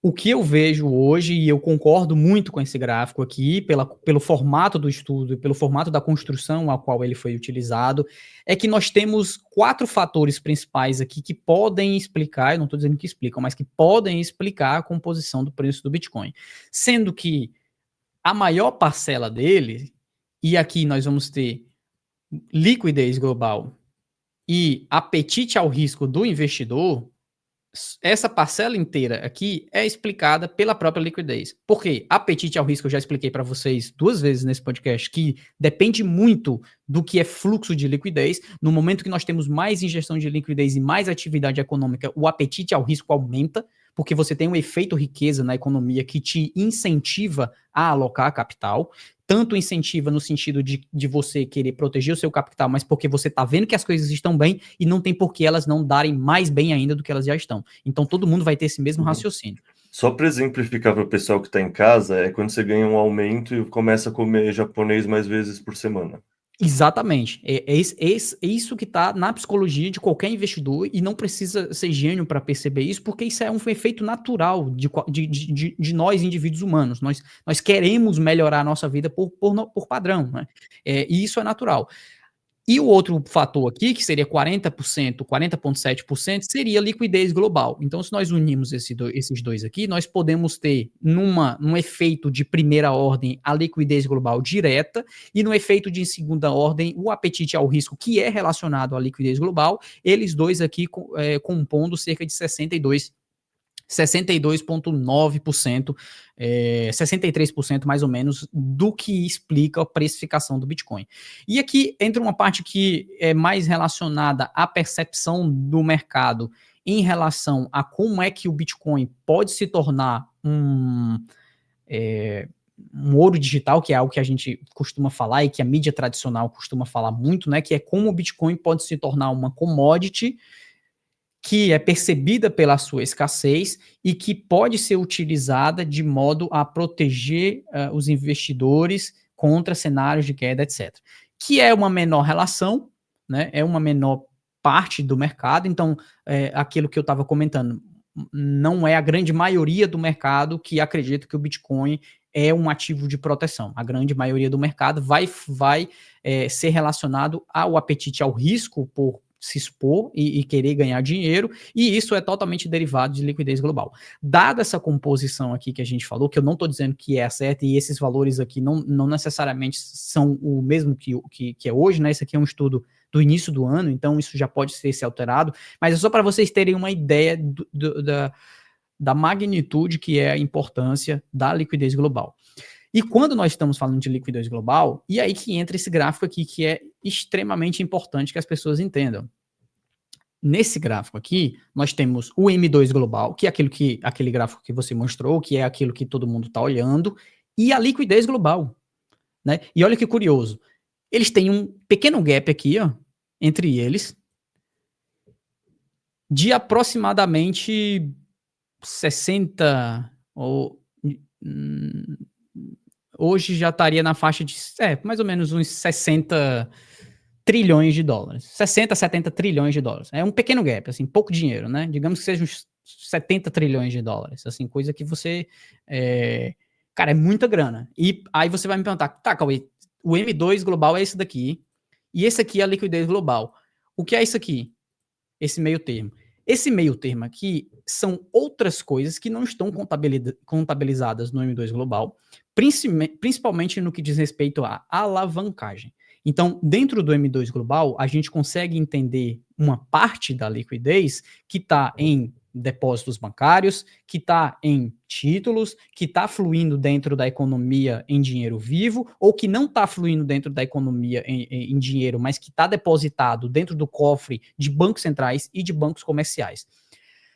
O que eu vejo hoje, e eu concordo muito com esse gráfico aqui, pelo formato do estudo e pelo formato da construção a qual ele foi utilizado, é que nós temos 4 fatores principais aqui que podem explicar, eu não estou dizendo que explicam, mas que podem explicar a composição do preço do Bitcoin. Sendo que a maior parcela dele, e aqui nós vamos ter liquidez global e apetite ao risco do investidor, essa parcela inteira aqui é explicada pela própria liquidez. Por quê? Apetite ao risco, eu já expliquei para vocês 2 vezes nesse podcast, que depende muito do que é fluxo de liquidez. No momento que nós temos mais injeção de liquidez e mais atividade econômica, o apetite ao risco aumenta, porque você tem um efeito riqueza na economia que te incentiva a alocar capital. Tanto incentiva no sentido de você querer proteger o seu capital, mas porque você está vendo que as coisas estão bem e não tem por que elas não darem mais bem ainda do que elas já estão. Então todo mundo vai ter esse mesmo raciocínio. Só para exemplificar para o pessoal que está em casa, é quando você ganha um aumento e começa a comer japonês mais vezes por semana. Exatamente. É isso que está na psicologia de qualquer investidor e não precisa ser gênio para perceber isso, porque isso é um efeito natural de nós, indivíduos humanos. Nós queremos melhorar a nossa vida por padrão, né? E isso é natural. E o outro fator aqui, que seria 40%, 40,7%, seria liquidez global. Então, se nós unimos esses dois aqui, nós podemos ter num efeito de primeira ordem a liquidez global direta e no efeito de segunda ordem o apetite ao risco, que é relacionado à liquidez global, eles dois aqui compondo cerca de 62,9%, 63% mais ou menos, do que explica a precificação do Bitcoin. E aqui entra uma parte que é mais relacionada à percepção do mercado em relação a como é que o Bitcoin pode se tornar um ouro digital, que é algo que a gente costuma falar e que a mídia tradicional costuma falar muito, né? Que é como o Bitcoin pode se tornar uma commodity que é percebida pela sua escassez e que pode ser utilizada de modo a proteger os investidores contra cenários de queda, etc. Que é uma menor relação, né? É uma menor parte do mercado. Então, aquilo que eu estava comentando, não é a grande maioria do mercado que acredita que o Bitcoin é um ativo de proteção. A grande maioria do mercado vai ser relacionado ao apetite ao risco por se expor e querer ganhar dinheiro, e isso é totalmente derivado de liquidez global. Dada essa composição aqui que a gente falou, que eu não estou dizendo que é a certa, e esses valores aqui não necessariamente são o mesmo que é hoje, né? Esse aqui é um estudo do início do ano, então isso já pode ser alterado, mas é só para vocês terem uma ideia da magnitude que é a importância da liquidez global. E quando nós estamos falando de liquidez global, e aí que entra esse gráfico aqui, que é extremamente importante que as pessoas entendam. Nesse gráfico aqui, nós temos o M2 global, que é aquele gráfico que você mostrou, que é aquilo que todo mundo está olhando, e a liquidez global, né? E olha que curioso, eles têm um pequeno gap aqui, ó, entre eles, de aproximadamente 60 ou hoje já estaria na faixa de mais ou menos uns 60 trilhões de dólares. 60, 70 trilhões de dólares. É um pequeno gap, assim, pouco dinheiro, né? Digamos que seja uns 70 trilhões de dólares, assim, coisa que você... cara, é muita grana. E aí você vai me perguntar, tá, Cauê, o M2 global é esse daqui, e esse aqui é a liquidez global. O que é isso aqui? Esse meio termo. Esse meio termo aqui são outras coisas que não estão contabilizadas no M2 global, principalmente no que diz respeito à alavancagem. Então, dentro do M2 global, a gente consegue entender uma parte da liquidez que está em depósitos bancários, que está em títulos, que está fluindo dentro da economia em dinheiro vivo, ou que não está fluindo dentro da economia em dinheiro, mas que está depositado dentro do cofre de bancos centrais e de bancos comerciais.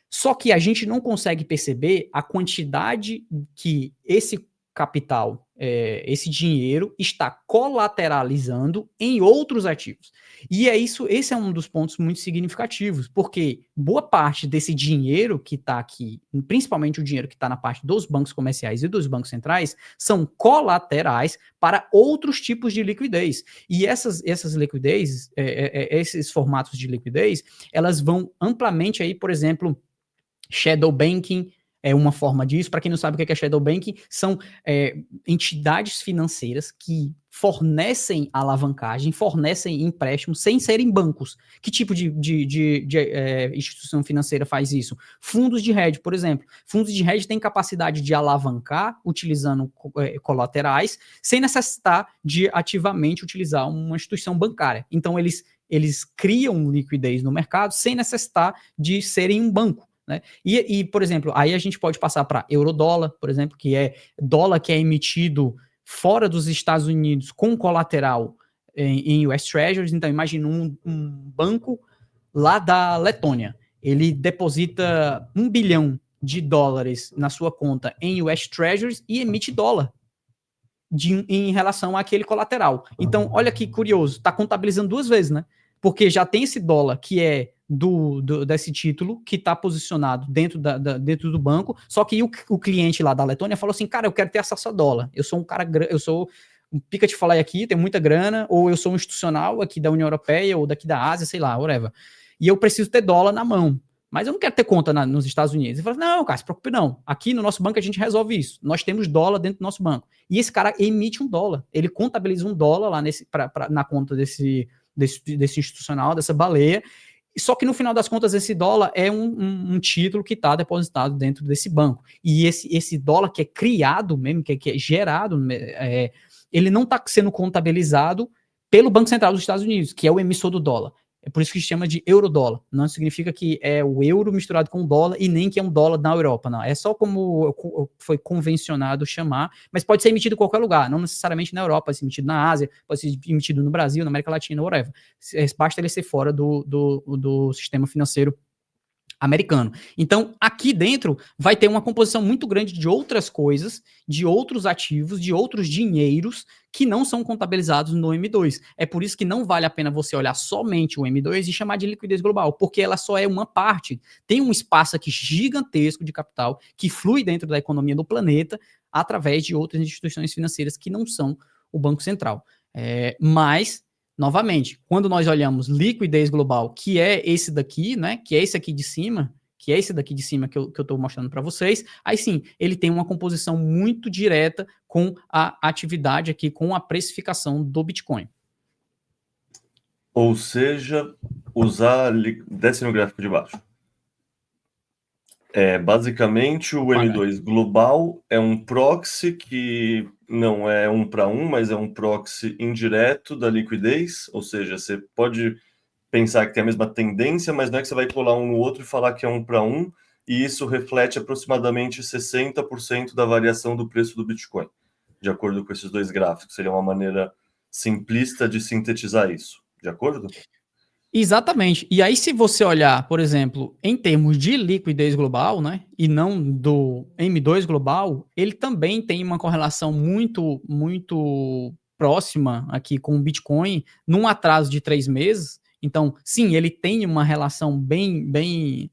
Só que a gente não consegue perceber a quantidade que esse capital, esse dinheiro está colateralizando em outros ativos. E esse é um dos pontos muito significativos, porque boa parte desse dinheiro que está aqui, principalmente o dinheiro que está na parte dos bancos comerciais e dos bancos centrais, são colaterais para outros tipos de liquidez. E essas liquidez, esses formatos de liquidez, elas vão amplamente aí, por exemplo, shadow banking, é uma forma disso. Para quem não sabe o que é Shadow Banking, são entidades financeiras que fornecem alavancagem, fornecem empréstimos sem serem bancos. Que tipo de instituição financeira faz isso? Fundos de hedge, por exemplo. Fundos de hedge têm capacidade de alavancar utilizando colaterais, sem necessitar de ativamente utilizar uma instituição bancária. Então, eles criam liquidez no mercado sem necessitar de serem um banco. Né? E, por exemplo, aí a gente pode passar para eurodólar, por exemplo, que é dólar que é emitido fora dos Estados Unidos com colateral em US Treasuries. Então, imagina um banco lá da Letônia. Ele deposita $1 bilhão na sua conta em US Treasuries e emite dólar em relação àquele colateral. Então, olha que curioso, está contabilizando duas vezes, né? Porque já tem esse dólar que é desse título, que está posicionado dentro do banco, só que o cliente lá da Letônia falou assim, cara, eu quero ter acesso a dólar, eu sou um pica de falar aqui, tenho muita grana, ou eu sou um institucional aqui da União Europeia, ou daqui da Ásia, sei lá, whatever, e eu preciso ter dólar na mão, mas eu não quero ter conta nos Estados Unidos. Ele falou, não, cara, se preocupe não, aqui no nosso banco a gente resolve isso, nós temos dólar dentro do nosso banco, e esse cara emite um dólar, ele contabiliza um dólar lá na conta desse institucional, dessa baleia. Só que no final das contas, esse dólar é um título que está depositado dentro desse banco. E esse dólar que é criado mesmo, que é gerado, ele não está sendo contabilizado pelo Banco Central dos Estados Unidos, que é o emissor do dólar. É por isso que se chama de eurodólar. Não significa que é o euro misturado com o dólar e nem que é um dólar na Europa, não. É só como foi convencionado chamar, mas pode ser emitido em qualquer lugar, não necessariamente na Europa, pode ser emitido na Ásia, pode ser emitido no Brasil, na América Latina, whatever. Basta ele ser fora do sistema financeiro americano. Então, aqui dentro vai ter uma composição muito grande de outras coisas, de outros ativos, de outros dinheiros que não são contabilizados no M2. É por isso que não vale a pena você olhar somente o M2 e chamar de liquidez global, porque ela só é uma parte. Tem um espaço aqui gigantesco de capital que flui dentro da economia do planeta através de outras instituições financeiras que não são o Banco Central. Mas novamente, quando nós olhamos liquidez global, que é esse daqui, né, que é esse aqui de cima, que eu estou mostrando para vocês, aí sim, ele tem uma composição muito direta com a atividade aqui, com a precificação do Bitcoin. Ou seja, desce no gráfico de baixo. Basicamente, o M2 global é um proxy que não é 1 para 1, mas é um proxy indireto da liquidez, ou seja, você pode pensar que tem a mesma tendência, mas não é que você vai colar um no outro e falar que é 1 para 1, e isso reflete aproximadamente 60% da variação do preço do Bitcoin, de acordo com esses dois gráficos. Seria uma maneira simplista de sintetizar isso, de acordo? Exatamente. E aí, se você olhar, por exemplo, em termos de liquidez global, né, e não do M2 global, ele também tem uma correlação muito, muito próxima aqui com o Bitcoin, num atraso de 3 meses. Então, sim, ele tem uma relação bem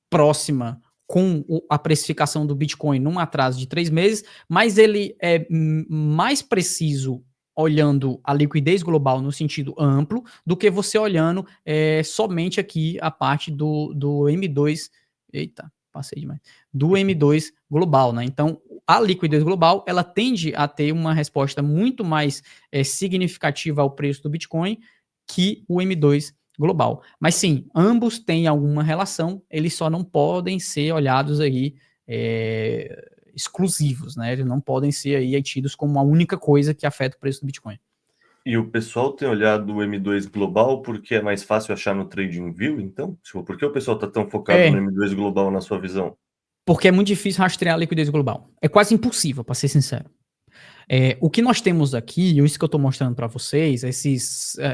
próxima com a precificação do Bitcoin num atraso de 3 meses, mas ele é mais preciso olhando a liquidez global no sentido amplo, do que você olhando somente aqui a parte do M2, passei demais, do M2 global, né? Então, a liquidez global, ela tende a ter uma resposta muito mais significativa ao preço do Bitcoin que o M2 global. Mas sim, ambos têm alguma relação, eles só não podem ser olhados aí exclusivos, né? Eles não podem ser aí tidos como a única coisa que afeta o preço do Bitcoin. E o pessoal tem olhado o M2 global porque é mais fácil achar no TradingView, então? Por que o pessoal está tão focado no M2 global na sua visão? Porque é muito difícil rastrear a liquidez global. É quase impossível, para ser sincero. O que nós temos aqui, isso que eu estou mostrando para vocês,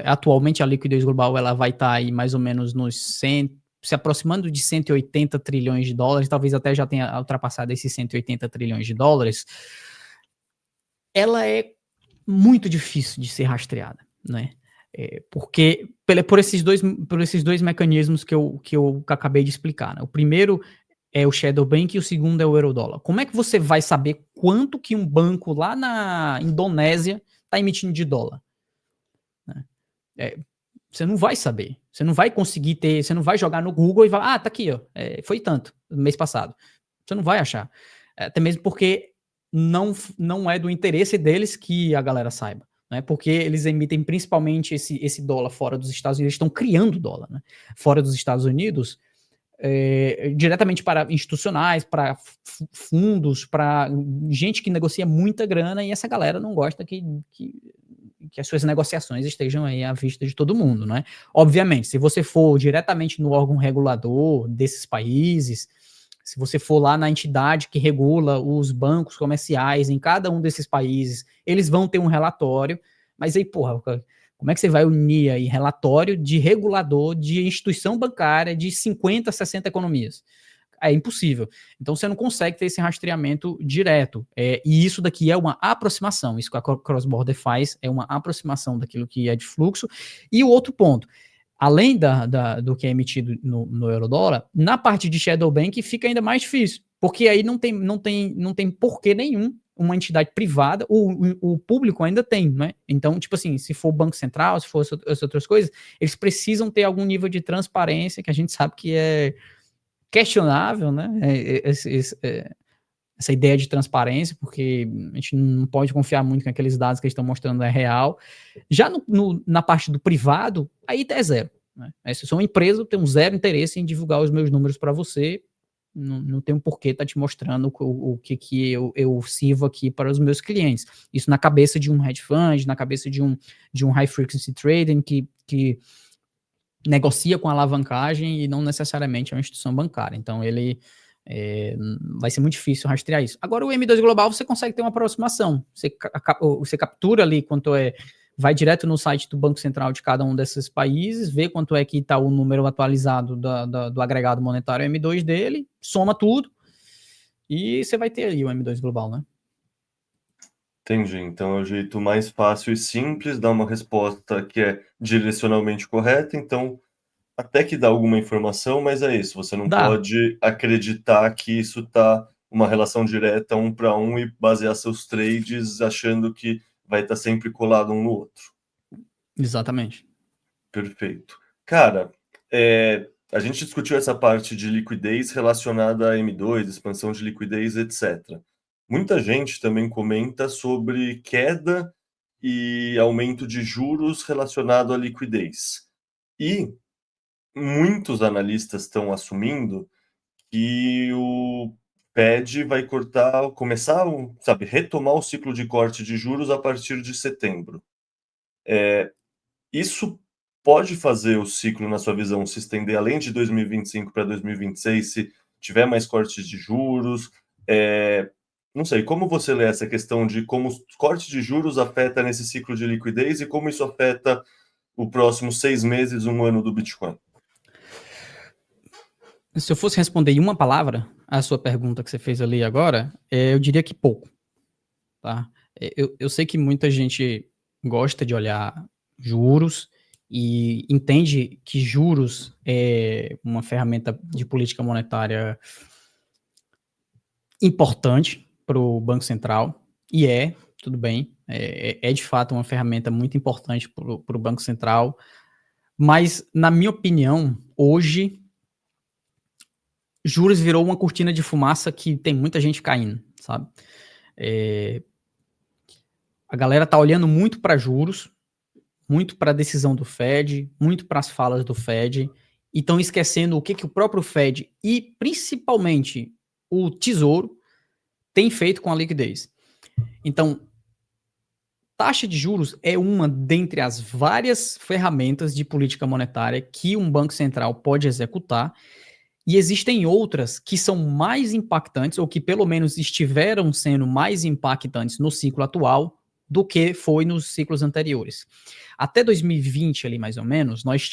atualmente a liquidez global ela vai estar aí mais ou menos nos 100, se aproximando de 180 trilhões de dólares, talvez até já tenha ultrapassado esses 180 trilhões de dólares. Ela é muito difícil de ser rastreada, né? Porque por esses dois mecanismos que eu acabei de explicar, né? O primeiro é o Shadow Bank e o segundo é o Eurodólar. Como é que você vai saber quanto que um banco lá na Indonésia está emitindo de dólar? Você não vai saber. Você não vai conseguir ter, você não vai jogar no Google e falar, tá aqui, ó, foi tanto no mês passado. Você não vai achar. Até mesmo porque não é do interesse deles que a galera saiba. Né? Porque eles emitem principalmente esse dólar fora dos Estados Unidos, eles estão criando dólar, né? Fora dos Estados Unidos, diretamente para institucionais, para fundos, para gente que negocia muita grana, e essa galera não gosta que as suas negociações estejam aí à vista de todo mundo, né? Obviamente, se você for diretamente no órgão regulador desses países, se você for lá na entidade que regula os bancos comerciais em cada um desses países, eles vão ter um relatório, mas aí, porra, como é que você vai unir aí relatório de regulador de instituição bancária de 50, 60 economias? É impossível. Então você não consegue ter esse rastreamento direto. E isso daqui é uma aproximação. Isso que a Cross Border faz é uma aproximação daquilo que é de fluxo. E o outro ponto, além do que é emitido no Eurodólar, na parte de Shadow Bank fica ainda mais difícil. Porque aí não tem porquê nenhum uma entidade privada, o público ainda tem, né? Então, tipo assim, se for Banco Central, se for essas outras coisas, eles precisam ter algum nível de transparência, que a gente sabe que é questionável, né? Essa ideia de transparência, porque a gente não pode confiar muito que aqueles dados que eles estão mostrando é real. Já na parte do privado, aí é zero. Né? Se eu sou uma empresa, eu tenho zero interesse em divulgar os meus números para você, não tem um porquê estar te mostrando o que eu sirvo aqui para os meus clientes. Isso na cabeça de um hedge fund, na cabeça de um high frequency trading que negocia com alavancagem e não necessariamente é uma instituição bancária. Então, ele vai ser muito difícil rastrear isso. Agora, o M2 Global, você consegue ter uma aproximação. Você captura ali quanto vai direto no site do Banco Central de cada um desses países, vê quanto é que está o número atualizado do agregado monetário M2 dele, soma tudo, e você vai ter ali o M2 Global, né? Entendi. Então é o jeito mais fácil e simples, dar uma resposta que é direcionalmente correta, então até que dá alguma informação, mas é isso, você não Dá, pode acreditar que isso tá uma relação direta, um para um, e basear seus trades achando que vai estar sempre colado um no outro. exatamente. Perfeito. Cara, a gente discutiu essa parte de liquidez relacionada a M2, expansão de liquidez, etc. Muita gente também comenta sobre queda e aumento de juros relacionado à liquidez. E muitos analistas estão assumindo que o Fed vai começar, sabe, retomar o ciclo de corte de juros a partir de setembro. Isso pode fazer o ciclo, na sua visão, se estender além de 2025 para 2026, se tiver mais cortes de juros? Não sei, como você lê essa questão de como os cortes de juros afeta nesse ciclo de liquidez e como isso afeta o próximo 6 meses, um ano do Bitcoin? Se eu fosse responder em uma palavra a sua pergunta que você fez ali agora, eu diria que pouco. Tá? Eu sei que muita gente gosta de olhar juros e entende que juros é uma ferramenta de política monetária importante para o Banco Central, e tudo bem, é de fato uma ferramenta muito importante para o Banco Central, mas, na minha opinião, hoje, juros virou uma cortina de fumaça que tem muita gente caindo, sabe? A galera tá olhando muito para juros, muito para a decisão do Fed, muito para as falas do Fed, e estão esquecendo o que o próprio Fed e principalmente o Tesouro tem feito com a liquidez. Então, taxa de juros é uma dentre as várias ferramentas de política monetária que um banco central pode executar, e existem outras que são mais impactantes, ou que pelo menos estiveram sendo mais impactantes no ciclo atual do que foi nos ciclos anteriores. Até 2020, ali mais ou menos, nós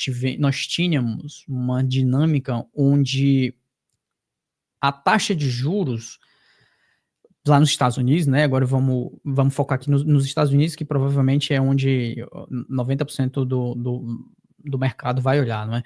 tínhamos uma dinâmica onde a taxa de juros lá nos Estados Unidos, né? Agora vamos focar aqui nos Estados Unidos, que provavelmente é onde 90% do mercado vai olhar, não é?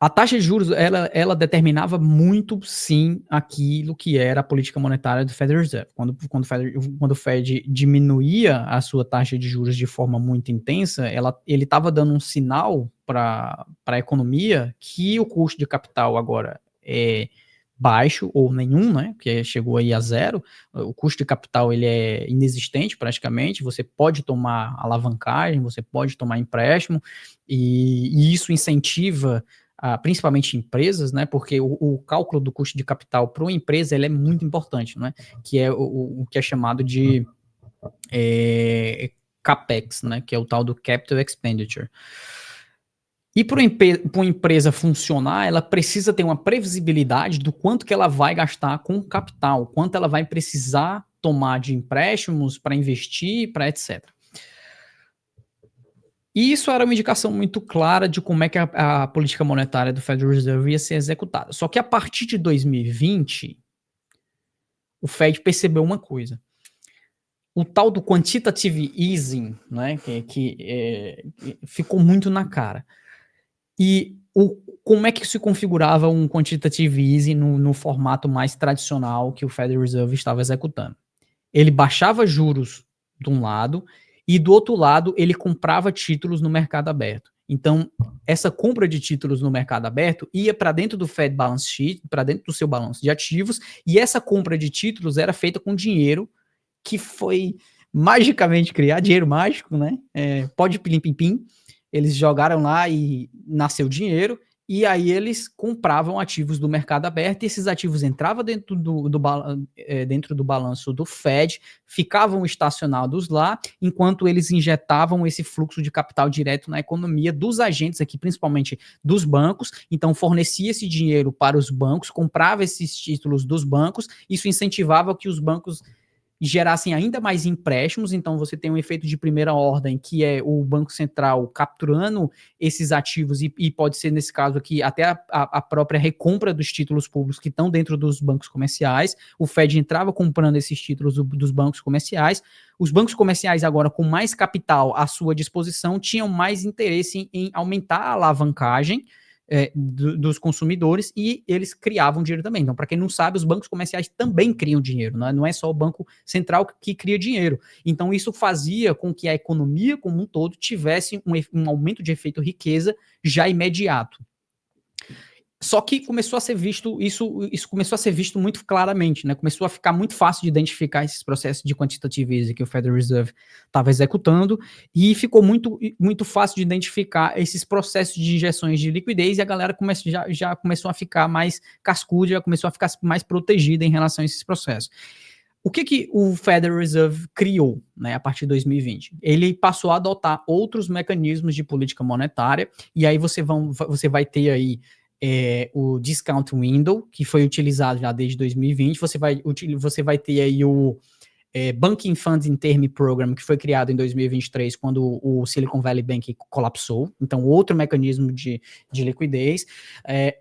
A taxa de juros, ela determinava muito, sim, aquilo que era a política monetária do Federal Reserve. Quando o Fed diminuía a sua taxa de juros de forma muito intensa, ele estava dando um sinal para a economia que o custo de capital agora é baixo ou nenhum, né, que chegou aí a zero. O custo de capital ele é inexistente praticamente, você pode tomar alavancagem, você pode tomar empréstimo, e isso incentiva principalmente empresas, né, porque o cálculo do custo de capital para uma empresa ele é muito importante, né, que é o que é chamado de CAPEX, né, que é o tal do Capital Expenditure. E para uma empresa funcionar, ela precisa ter uma previsibilidade do quanto que ela vai gastar com capital, quanto ela vai precisar tomar de empréstimos para investir, para etc. E isso era uma indicação muito clara de como é que a política monetária do Federal Reserve ia ser executada. Só que a partir de 2020, o Fed percebeu uma coisa. O tal do quantitative easing, né, que ficou muito na cara. E como é que se configurava um quantitative easing no formato mais tradicional que o Federal Reserve estava executando? Ele baixava juros de um lado e do outro lado ele comprava títulos no mercado aberto. Então, essa compra de títulos no mercado aberto ia para dentro do Fed Balance Sheet, para dentro do seu balanço de ativos, e essa compra de títulos era feita com dinheiro que foi magicamente criado, dinheiro mágico, né? Pode pilim-pim-pim, eles jogaram lá e nasceu dinheiro, e aí eles compravam ativos do mercado aberto, e esses ativos entravam dentro do balanço do Fed, ficavam estacionados lá, enquanto eles injetavam esse fluxo de capital direto na economia dos agentes aqui, principalmente dos bancos. Então fornecia esse dinheiro para os bancos, comprava esses títulos dos bancos, isso incentivava que os bancos gerassem ainda mais empréstimos. Então você tem um efeito de primeira ordem, que é o Banco Central capturando esses ativos, e pode ser, nesse caso aqui, até a própria recompra dos títulos públicos que estão dentro dos bancos comerciais. O Fed entrava comprando esses títulos dos bancos comerciais. Os bancos comerciais agora, com mais capital à sua disposição, tinham mais interesse em aumentar a alavancagem dos consumidores, e eles criavam dinheiro também. Então, para quem não sabe, os bancos comerciais também criam dinheiro, né? Não é só o Banco Central que cria dinheiro. Então, isso fazia com que a economia como um todo tivesse um aumento de efeito riqueza já imediato. Só que começou a ser visto, isso começou a ser visto muito claramente, né? Começou a ficar muito fácil de identificar esses processos de quantitative easing que o Federal Reserve estava executando, e ficou muito, muito fácil de identificar esses processos de injeções de liquidez, e a galera já começou a ficar mais cascuda, já começou a ficar mais protegida em relação a esses processos. O que o Federal Reserve criou, né, a partir de 2020? Ele passou a adotar outros mecanismos de política monetária, e aí você vai ter aí o discount window, que foi utilizado já desde 2020, você vai ter aí o Banking Funding Term Program, que foi criado em 2023, quando o Silicon Valley Bank colapsou. Então, outro mecanismo de liquidez.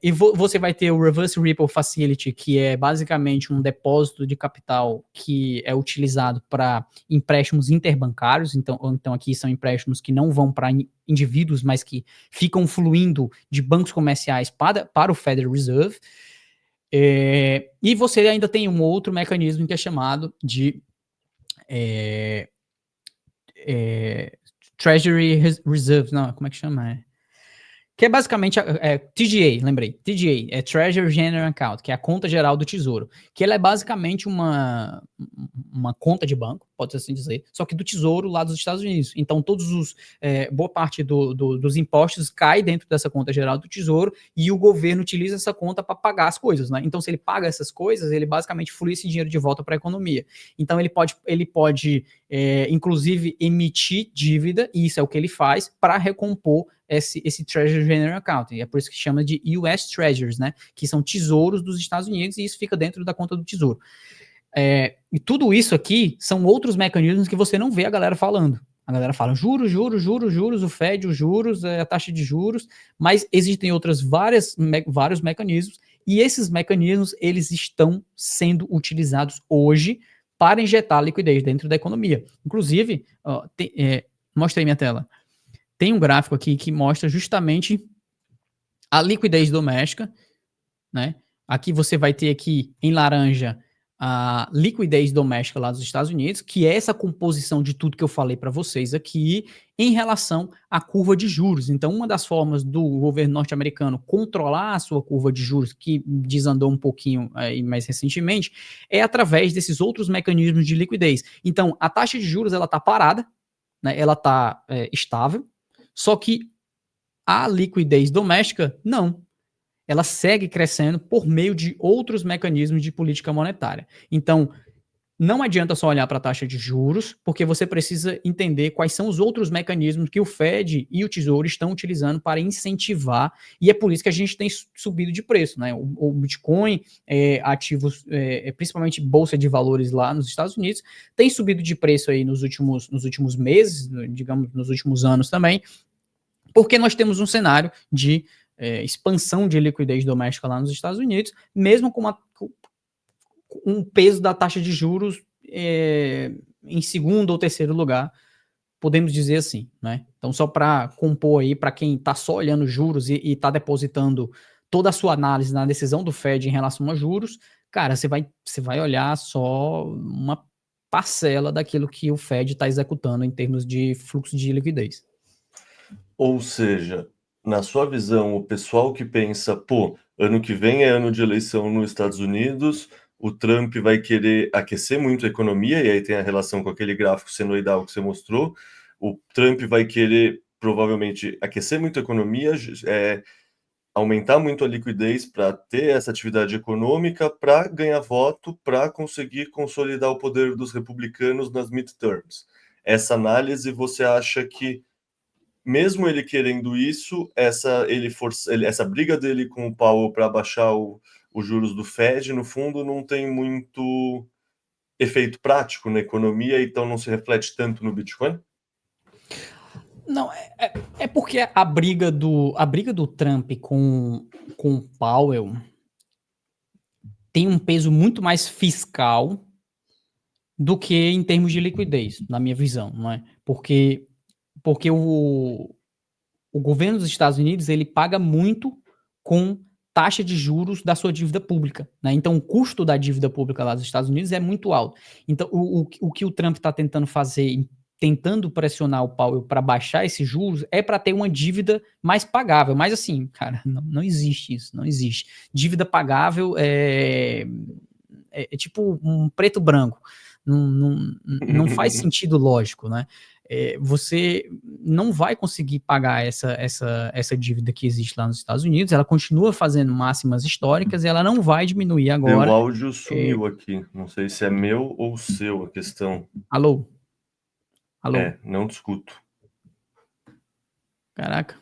E você vai ter o Reverse Repo Facility, que é basicamente um depósito de capital que é utilizado para empréstimos interbancários. Então, aqui são empréstimos que não vão para indivíduos, mas que ficam fluindo de bancos comerciais para o Federal Reserve. E você ainda tem um outro mecanismo que é chamado de Treasury Reserve, não, como é que chama? Que é basicamente TGA, lembrei. TGA é Treasury General Account, que é a conta geral do Tesouro, que ela é basicamente uma conta de banco, pode assim dizer, só que do Tesouro lá dos Estados Unidos. Então, boa parte dos impostos cai dentro dessa conta geral do Tesouro, e o governo utiliza essa conta para pagar as coisas, né? Então, se ele paga essas coisas, ele basicamente flui esse dinheiro de volta para a economia. Então, ele pode inclusive emitir dívida, e isso é o que ele faz, para recompor esse Treasury General Account, e é por isso que chama de US Treasuries, né, que são tesouros dos Estados Unidos, e isso fica dentro da conta do tesouro. E tudo isso aqui são outros mecanismos que você não vê a galera falando. A galera fala juros, o Fed, os juros, a taxa de juros, mas existem vários mecanismos, e esses mecanismos, eles estão sendo utilizados hoje para injetar liquidez dentro da economia. Inclusive, mostra aí minha tela. Tem um gráfico aqui que mostra justamente a liquidez doméstica, né? Aqui você vai ter aqui em laranja a liquidez doméstica lá dos Estados Unidos, que é essa composição de tudo que eu falei para vocês aqui em relação à curva de juros. Então, uma das formas do governo norte-americano controlar a sua curva de juros, que desandou um pouquinho aí mais recentemente, é através desses outros mecanismos de liquidez. Então, a taxa de juros ela está parada, né? Ela está estável, só que a liquidez doméstica não, ela segue crescendo por meio de outros mecanismos de política monetária. Então, não adianta só olhar para a taxa de juros, porque você precisa entender quais são os outros mecanismos que o Fed e o Tesouro estão utilizando para incentivar, e é por isso que a gente tem subido de preço, né? O Bitcoin, ativos, principalmente bolsa de valores lá nos Estados Unidos, tem subido de preço aí nos últimos meses, digamos, nos últimos anos também, porque nós temos um cenário de expansão de liquidez doméstica lá nos Estados Unidos, mesmo com um peso da taxa de juros em segundo ou terceiro lugar, podemos dizer assim, né? Então, só para compor aí, para quem está só olhando juros e está depositando toda a sua análise na decisão do Fed em relação a juros, cara, você vai olhar só uma parcela daquilo que o Fed está executando em termos de fluxo de liquidez. Ou seja, na sua visão, o pessoal que pensa, pô, ano que vem é ano de eleição nos Estados Unidos, o Trump vai querer aquecer muito a economia, e aí tem a relação com aquele gráfico senoidal que você mostrou, o Trump vai querer provavelmente aquecer muito a economia, aumentar muito a liquidez para ter essa atividade econômica, para ganhar voto, para conseguir consolidar o poder dos republicanos nas midterms. Essa análise, você acha que mesmo ele querendo isso, essa briga dele com o Powell para baixar os juros do Fed, no fundo, não tem muito efeito prático na economia, então não se reflete tanto no Bitcoin? Não, é porque a briga do Trump com o Powell tem um peso muito mais fiscal do que em termos de liquidez, na minha visão, não é? Porque o governo dos Estados Unidos ele paga muito com taxa de juros da sua dívida pública, né? Então o custo da dívida pública lá dos Estados Unidos é muito alto. Então o que o Trump está tentando fazer, tentando pressionar o Powell para baixar esses juros, é para ter uma dívida mais pagável. Mas assim, cara, não existe isso, não existe. Dívida pagável é tipo um preto branco. Não faz sentido lógico, né? Você não vai conseguir pagar essa dívida que existe lá nos Estados Unidos, ela continua fazendo máximas históricas e ela não vai diminuir Seu agora. áudio sumiu aqui, não sei se é meu ou seu a questão. Alô? Alô? Não te escuto. Caraca.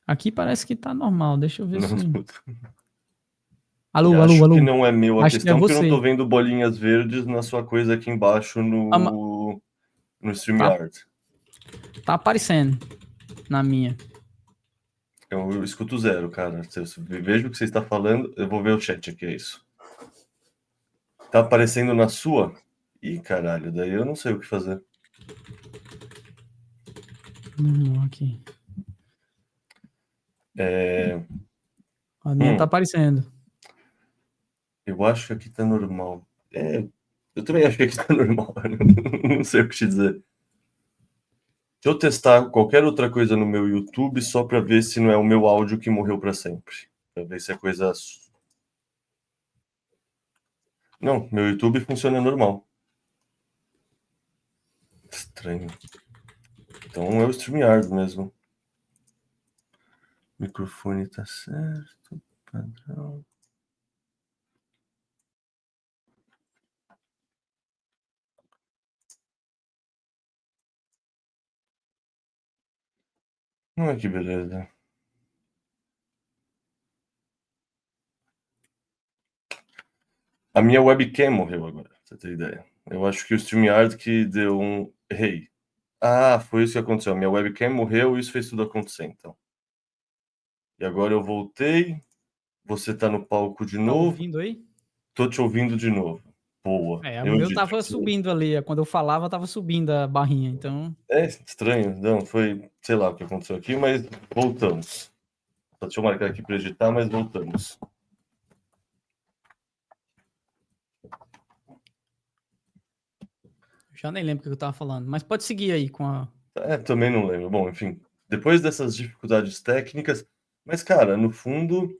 Aqui parece que tá normal, deixa eu ver Não se... escuto. Alô, alô, Acho que alô? não é meu a Acho que é questão, porque eu não você. tô vendo bolinhas verdes na sua coisa aqui embaixo no Tá, StreamYard. tá aparecendo na minha. Eu escuto zero, cara. Se eu vejo o que você está falando, eu vou ver o chat aqui, é isso. Tá aparecendo na sua? Ih, caralho, daí eu não sei o que fazer. Aqui. A minha tá aparecendo. Eu acho que aqui tá normal. Eu também acho que aqui tá normal. Não sei o que te dizer. Deixa eu testar qualquer outra coisa no meu YouTube só para ver se não é o meu áudio que morreu para sempre. Para ver se é coisa. Não, meu YouTube funciona normal. Estranho. Então é o StreamYard mesmo. O microfone tá certo. Padrão. Olha que beleza. A minha webcam morreu agora, pra você ter ideia. Eu acho que o StreamYard que deu um. Errei. Ah, foi isso que aconteceu. A minha webcam morreu e isso fez tudo acontecer, então. E agora eu voltei. Você tá no palco de Tá novo. ouvindo aí? Tô te ouvindo de novo. Boa. O Eu meu dito tava aqui. subindo ali, quando eu falava tava subindo a barrinha, então... É estranho, não, foi, sei lá o que aconteceu aqui, mas voltamos. Só deixa eu marcar aqui para editar, mas voltamos. Já nem lembro o que eu tava falando, mas pode seguir aí com a... Também não lembro. Bom, enfim, depois dessas dificuldades técnicas, mas cara, no fundo,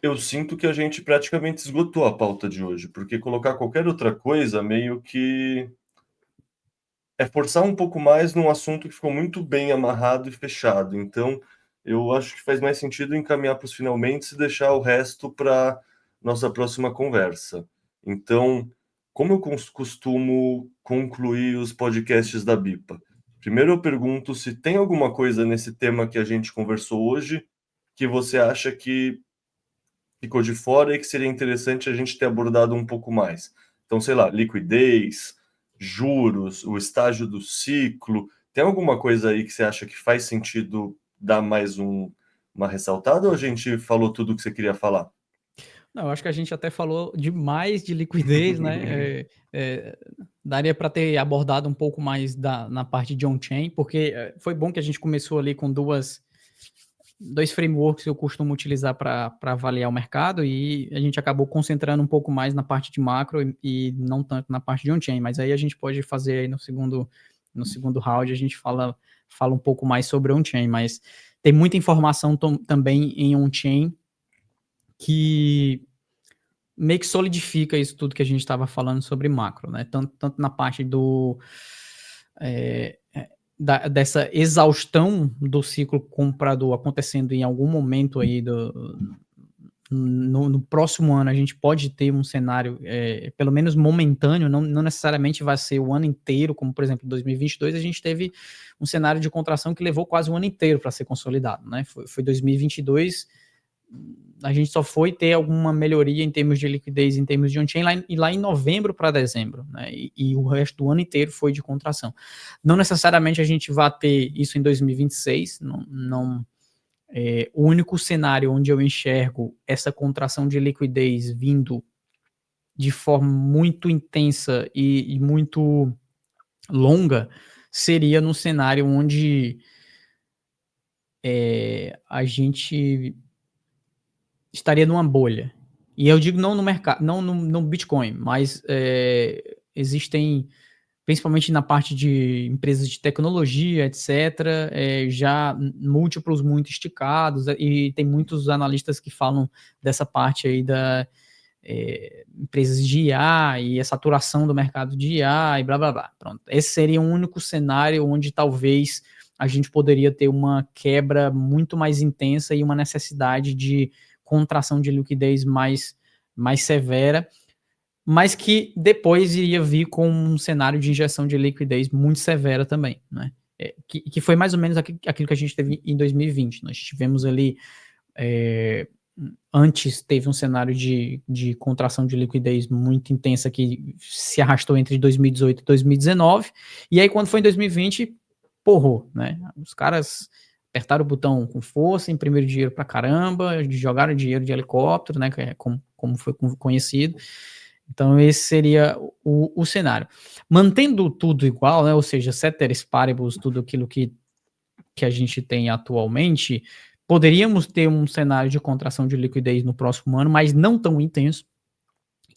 eu sinto que a gente praticamente esgotou a pauta de hoje, porque colocar qualquer outra coisa meio que é forçar um pouco mais num assunto que ficou muito bem amarrado e fechado. Então, eu acho que faz mais sentido encaminhar para os finalmente e deixar o resto para nossa próxima conversa. Então, como eu costumo concluir os podcasts da BIPA? Primeiro eu pergunto se tem alguma coisa nesse tema que a gente conversou hoje que você acha que ficou de fora e que seria interessante a gente ter abordado um pouco mais. Então, sei lá, liquidez, juros, o estágio do ciclo. Tem alguma coisa aí que você acha que faz sentido dar mais uma ressaltada ou a gente falou tudo o que você queria falar? Não, eu acho que a gente até falou demais de liquidez, né? Daria para ter abordado um pouco mais na parte de on-chain, porque foi bom que a gente começou ali com dois frameworks que eu costumo utilizar para avaliar o mercado e a gente acabou concentrando um pouco mais na parte de macro e não tanto na parte de on-chain, mas aí a gente pode fazer aí no segundo round, a gente fala um pouco mais sobre on-chain, mas tem muita informação também em on-chain que meio que solidifica isso tudo que a gente estava falando sobre macro, né? Tanto na parte dessa exaustão do ciclo comprador acontecendo em algum momento aí no próximo ano, a gente pode ter um cenário, pelo menos momentâneo, não necessariamente vai ser o ano inteiro, como por exemplo, em 2022, a gente teve um cenário de contração que levou quase um ano inteiro para ser consolidado, né? Foi 2022, a gente só foi ter alguma melhoria em termos de liquidez, em termos de on-chain, lá em novembro para dezembro, né? E o resto do ano inteiro foi de contração. Não necessariamente a gente vai ter isso em 2026, o único cenário onde eu enxergo essa contração de liquidez vindo de forma muito intensa e muito longa seria no cenário onde a gente estaria numa bolha. E eu digo não no mercado, não no Bitcoin, mas existem, principalmente na parte de empresas de tecnologia, etc., já múltiplos muito esticados, e tem muitos analistas que falam dessa parte aí da empresas de IA e a saturação do mercado de IA e blá blá blá. Pronto. Esse seria o único cenário onde talvez a gente poderia ter uma quebra muito mais intensa e uma necessidade de contração de liquidez mais severa, mas que depois iria vir com um cenário de injeção de liquidez muito severa também, né? Que foi mais ou menos aquilo que a gente teve em 2020. Nós tivemos ali, antes teve um cenário de contração de liquidez muito intensa que se arrastou entre 2018 e 2019, e aí quando foi em 2020, porrou, né? Os caras apertaram o botão com força, imprimiram dinheiro pra caramba, jogaram dinheiro de helicóptero, né? Que é como foi conhecido. Então, esse seria o cenário. Mantendo tudo igual, né? Ou seja, ceteris paribus, tudo aquilo que a gente tem atualmente, poderíamos ter um cenário de contração de liquidez no próximo ano, mas não tão intenso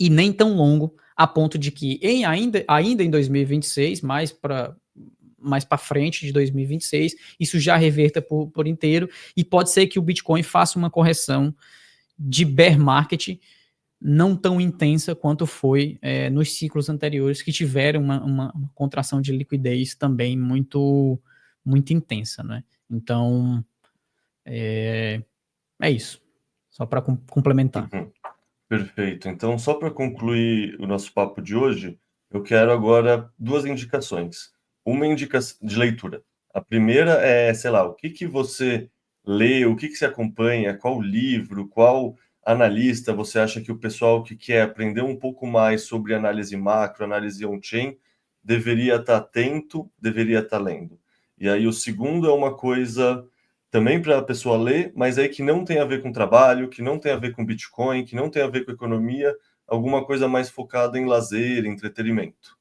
e nem tão longo, a ponto de que ainda em 2026, mais para frente de 2026, isso já reverta por inteiro, e pode ser que o Bitcoin faça uma correção de bear market não tão intensa quanto foi nos ciclos anteriores, que tiveram uma contração de liquidez também muito, muito intensa, né? Então, é isso. Só para complementar. Uhum. Perfeito. Então, só para concluir o nosso papo de hoje, eu quero agora duas indicações. Uma indicação de leitura. A primeira é, sei lá, o que que você lê, o que que você acompanha, qual livro, qual analista você acha que o pessoal que quer aprender um pouco mais sobre análise macro, análise on-chain, deveria estar atento, deveria estar lendo. E aí o segundo é uma coisa também para a pessoa ler, mas aí que não tem a ver com trabalho, que não tem a ver com Bitcoin, que não tem a ver com economia, alguma coisa mais focada em lazer, entretenimento.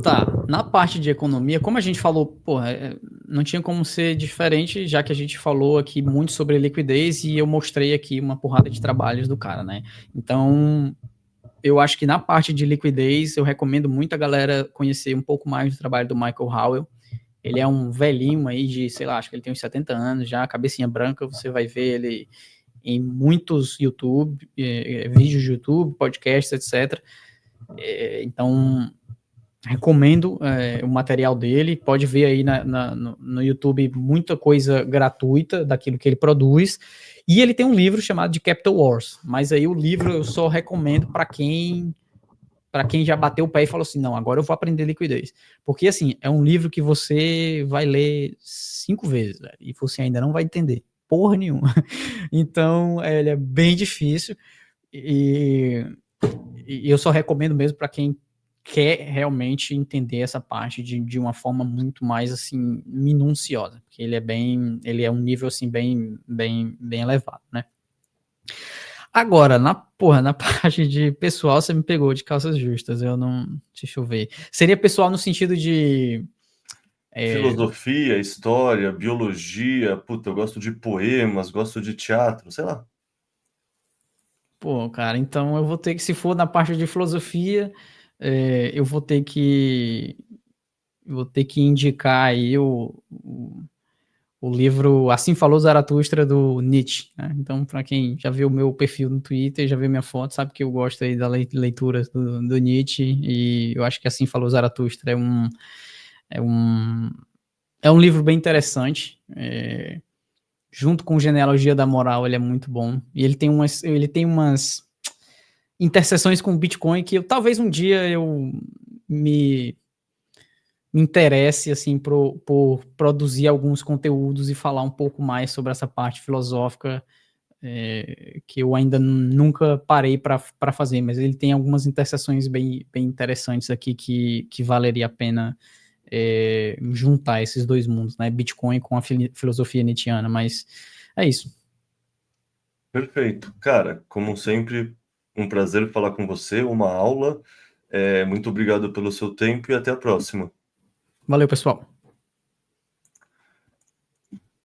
Tá, na parte de economia, como a gente falou, porra, não tinha como ser diferente, já que a gente falou aqui muito sobre liquidez e eu mostrei aqui uma porrada de trabalhos do cara, né? Então, eu acho que na parte de liquidez, eu recomendo muito a galera conhecer um pouco mais do trabalho do Michael Howell. Ele é um velhinho aí de, sei lá, acho que ele tem uns 70 anos já, cabecinha branca, você vai ver ele em muitos YouTube, vídeos de YouTube, podcasts, etc. Então, recomendo o material dele, pode ver aí no YouTube muita coisa gratuita daquilo que ele produz, e ele tem um livro chamado de Capital Wars, mas aí o livro eu só recomendo para quem já bateu o pé e falou assim, não, agora eu vou aprender liquidez, porque assim, é um livro que você vai ler 5 vezes, velho, e você ainda não vai entender porra nenhuma, então ele é bem difícil, e eu só recomendo mesmo para quem quer realmente entender essa parte de uma forma muito mais assim minuciosa, porque ele é um nível assim bem elevado, né? Agora, na parte de pessoal, você me pegou de calças justas, eu não, deixa eu ver. Seria pessoal no sentido de Filosofia, história, biologia, puta, eu gosto de poemas, gosto de teatro, sei lá. pô, cara, então eu vou ter que, se for na parte de filosofia, eu vou ter que indicar aí o livro Assim Falou Zaratustra, do Nietzsche, né? Então, para quem já viu o meu perfil no Twitter, já viu minha foto, sabe que eu gosto aí da leitura do Nietzsche, e eu acho que Assim Falou Zaratustra é um, é um livro bem interessante, junto com Genealogia da Moral, ele é muito bom, e ele tem umas interseções com o Bitcoin que talvez um dia eu me interesse assim por produzir alguns conteúdos e falar um pouco mais sobre essa parte filosófica, que eu ainda nunca parei para fazer, mas ele tem algumas interseções bem interessantes aqui que valeria a pena juntar esses dois mundos, né? Bitcoin com a filosofia nietzschiana, mas é isso. Perfeito. Cara, como sempre, um prazer falar com você, uma aula. Muito obrigado pelo seu tempo e até a próxima. Valeu, pessoal.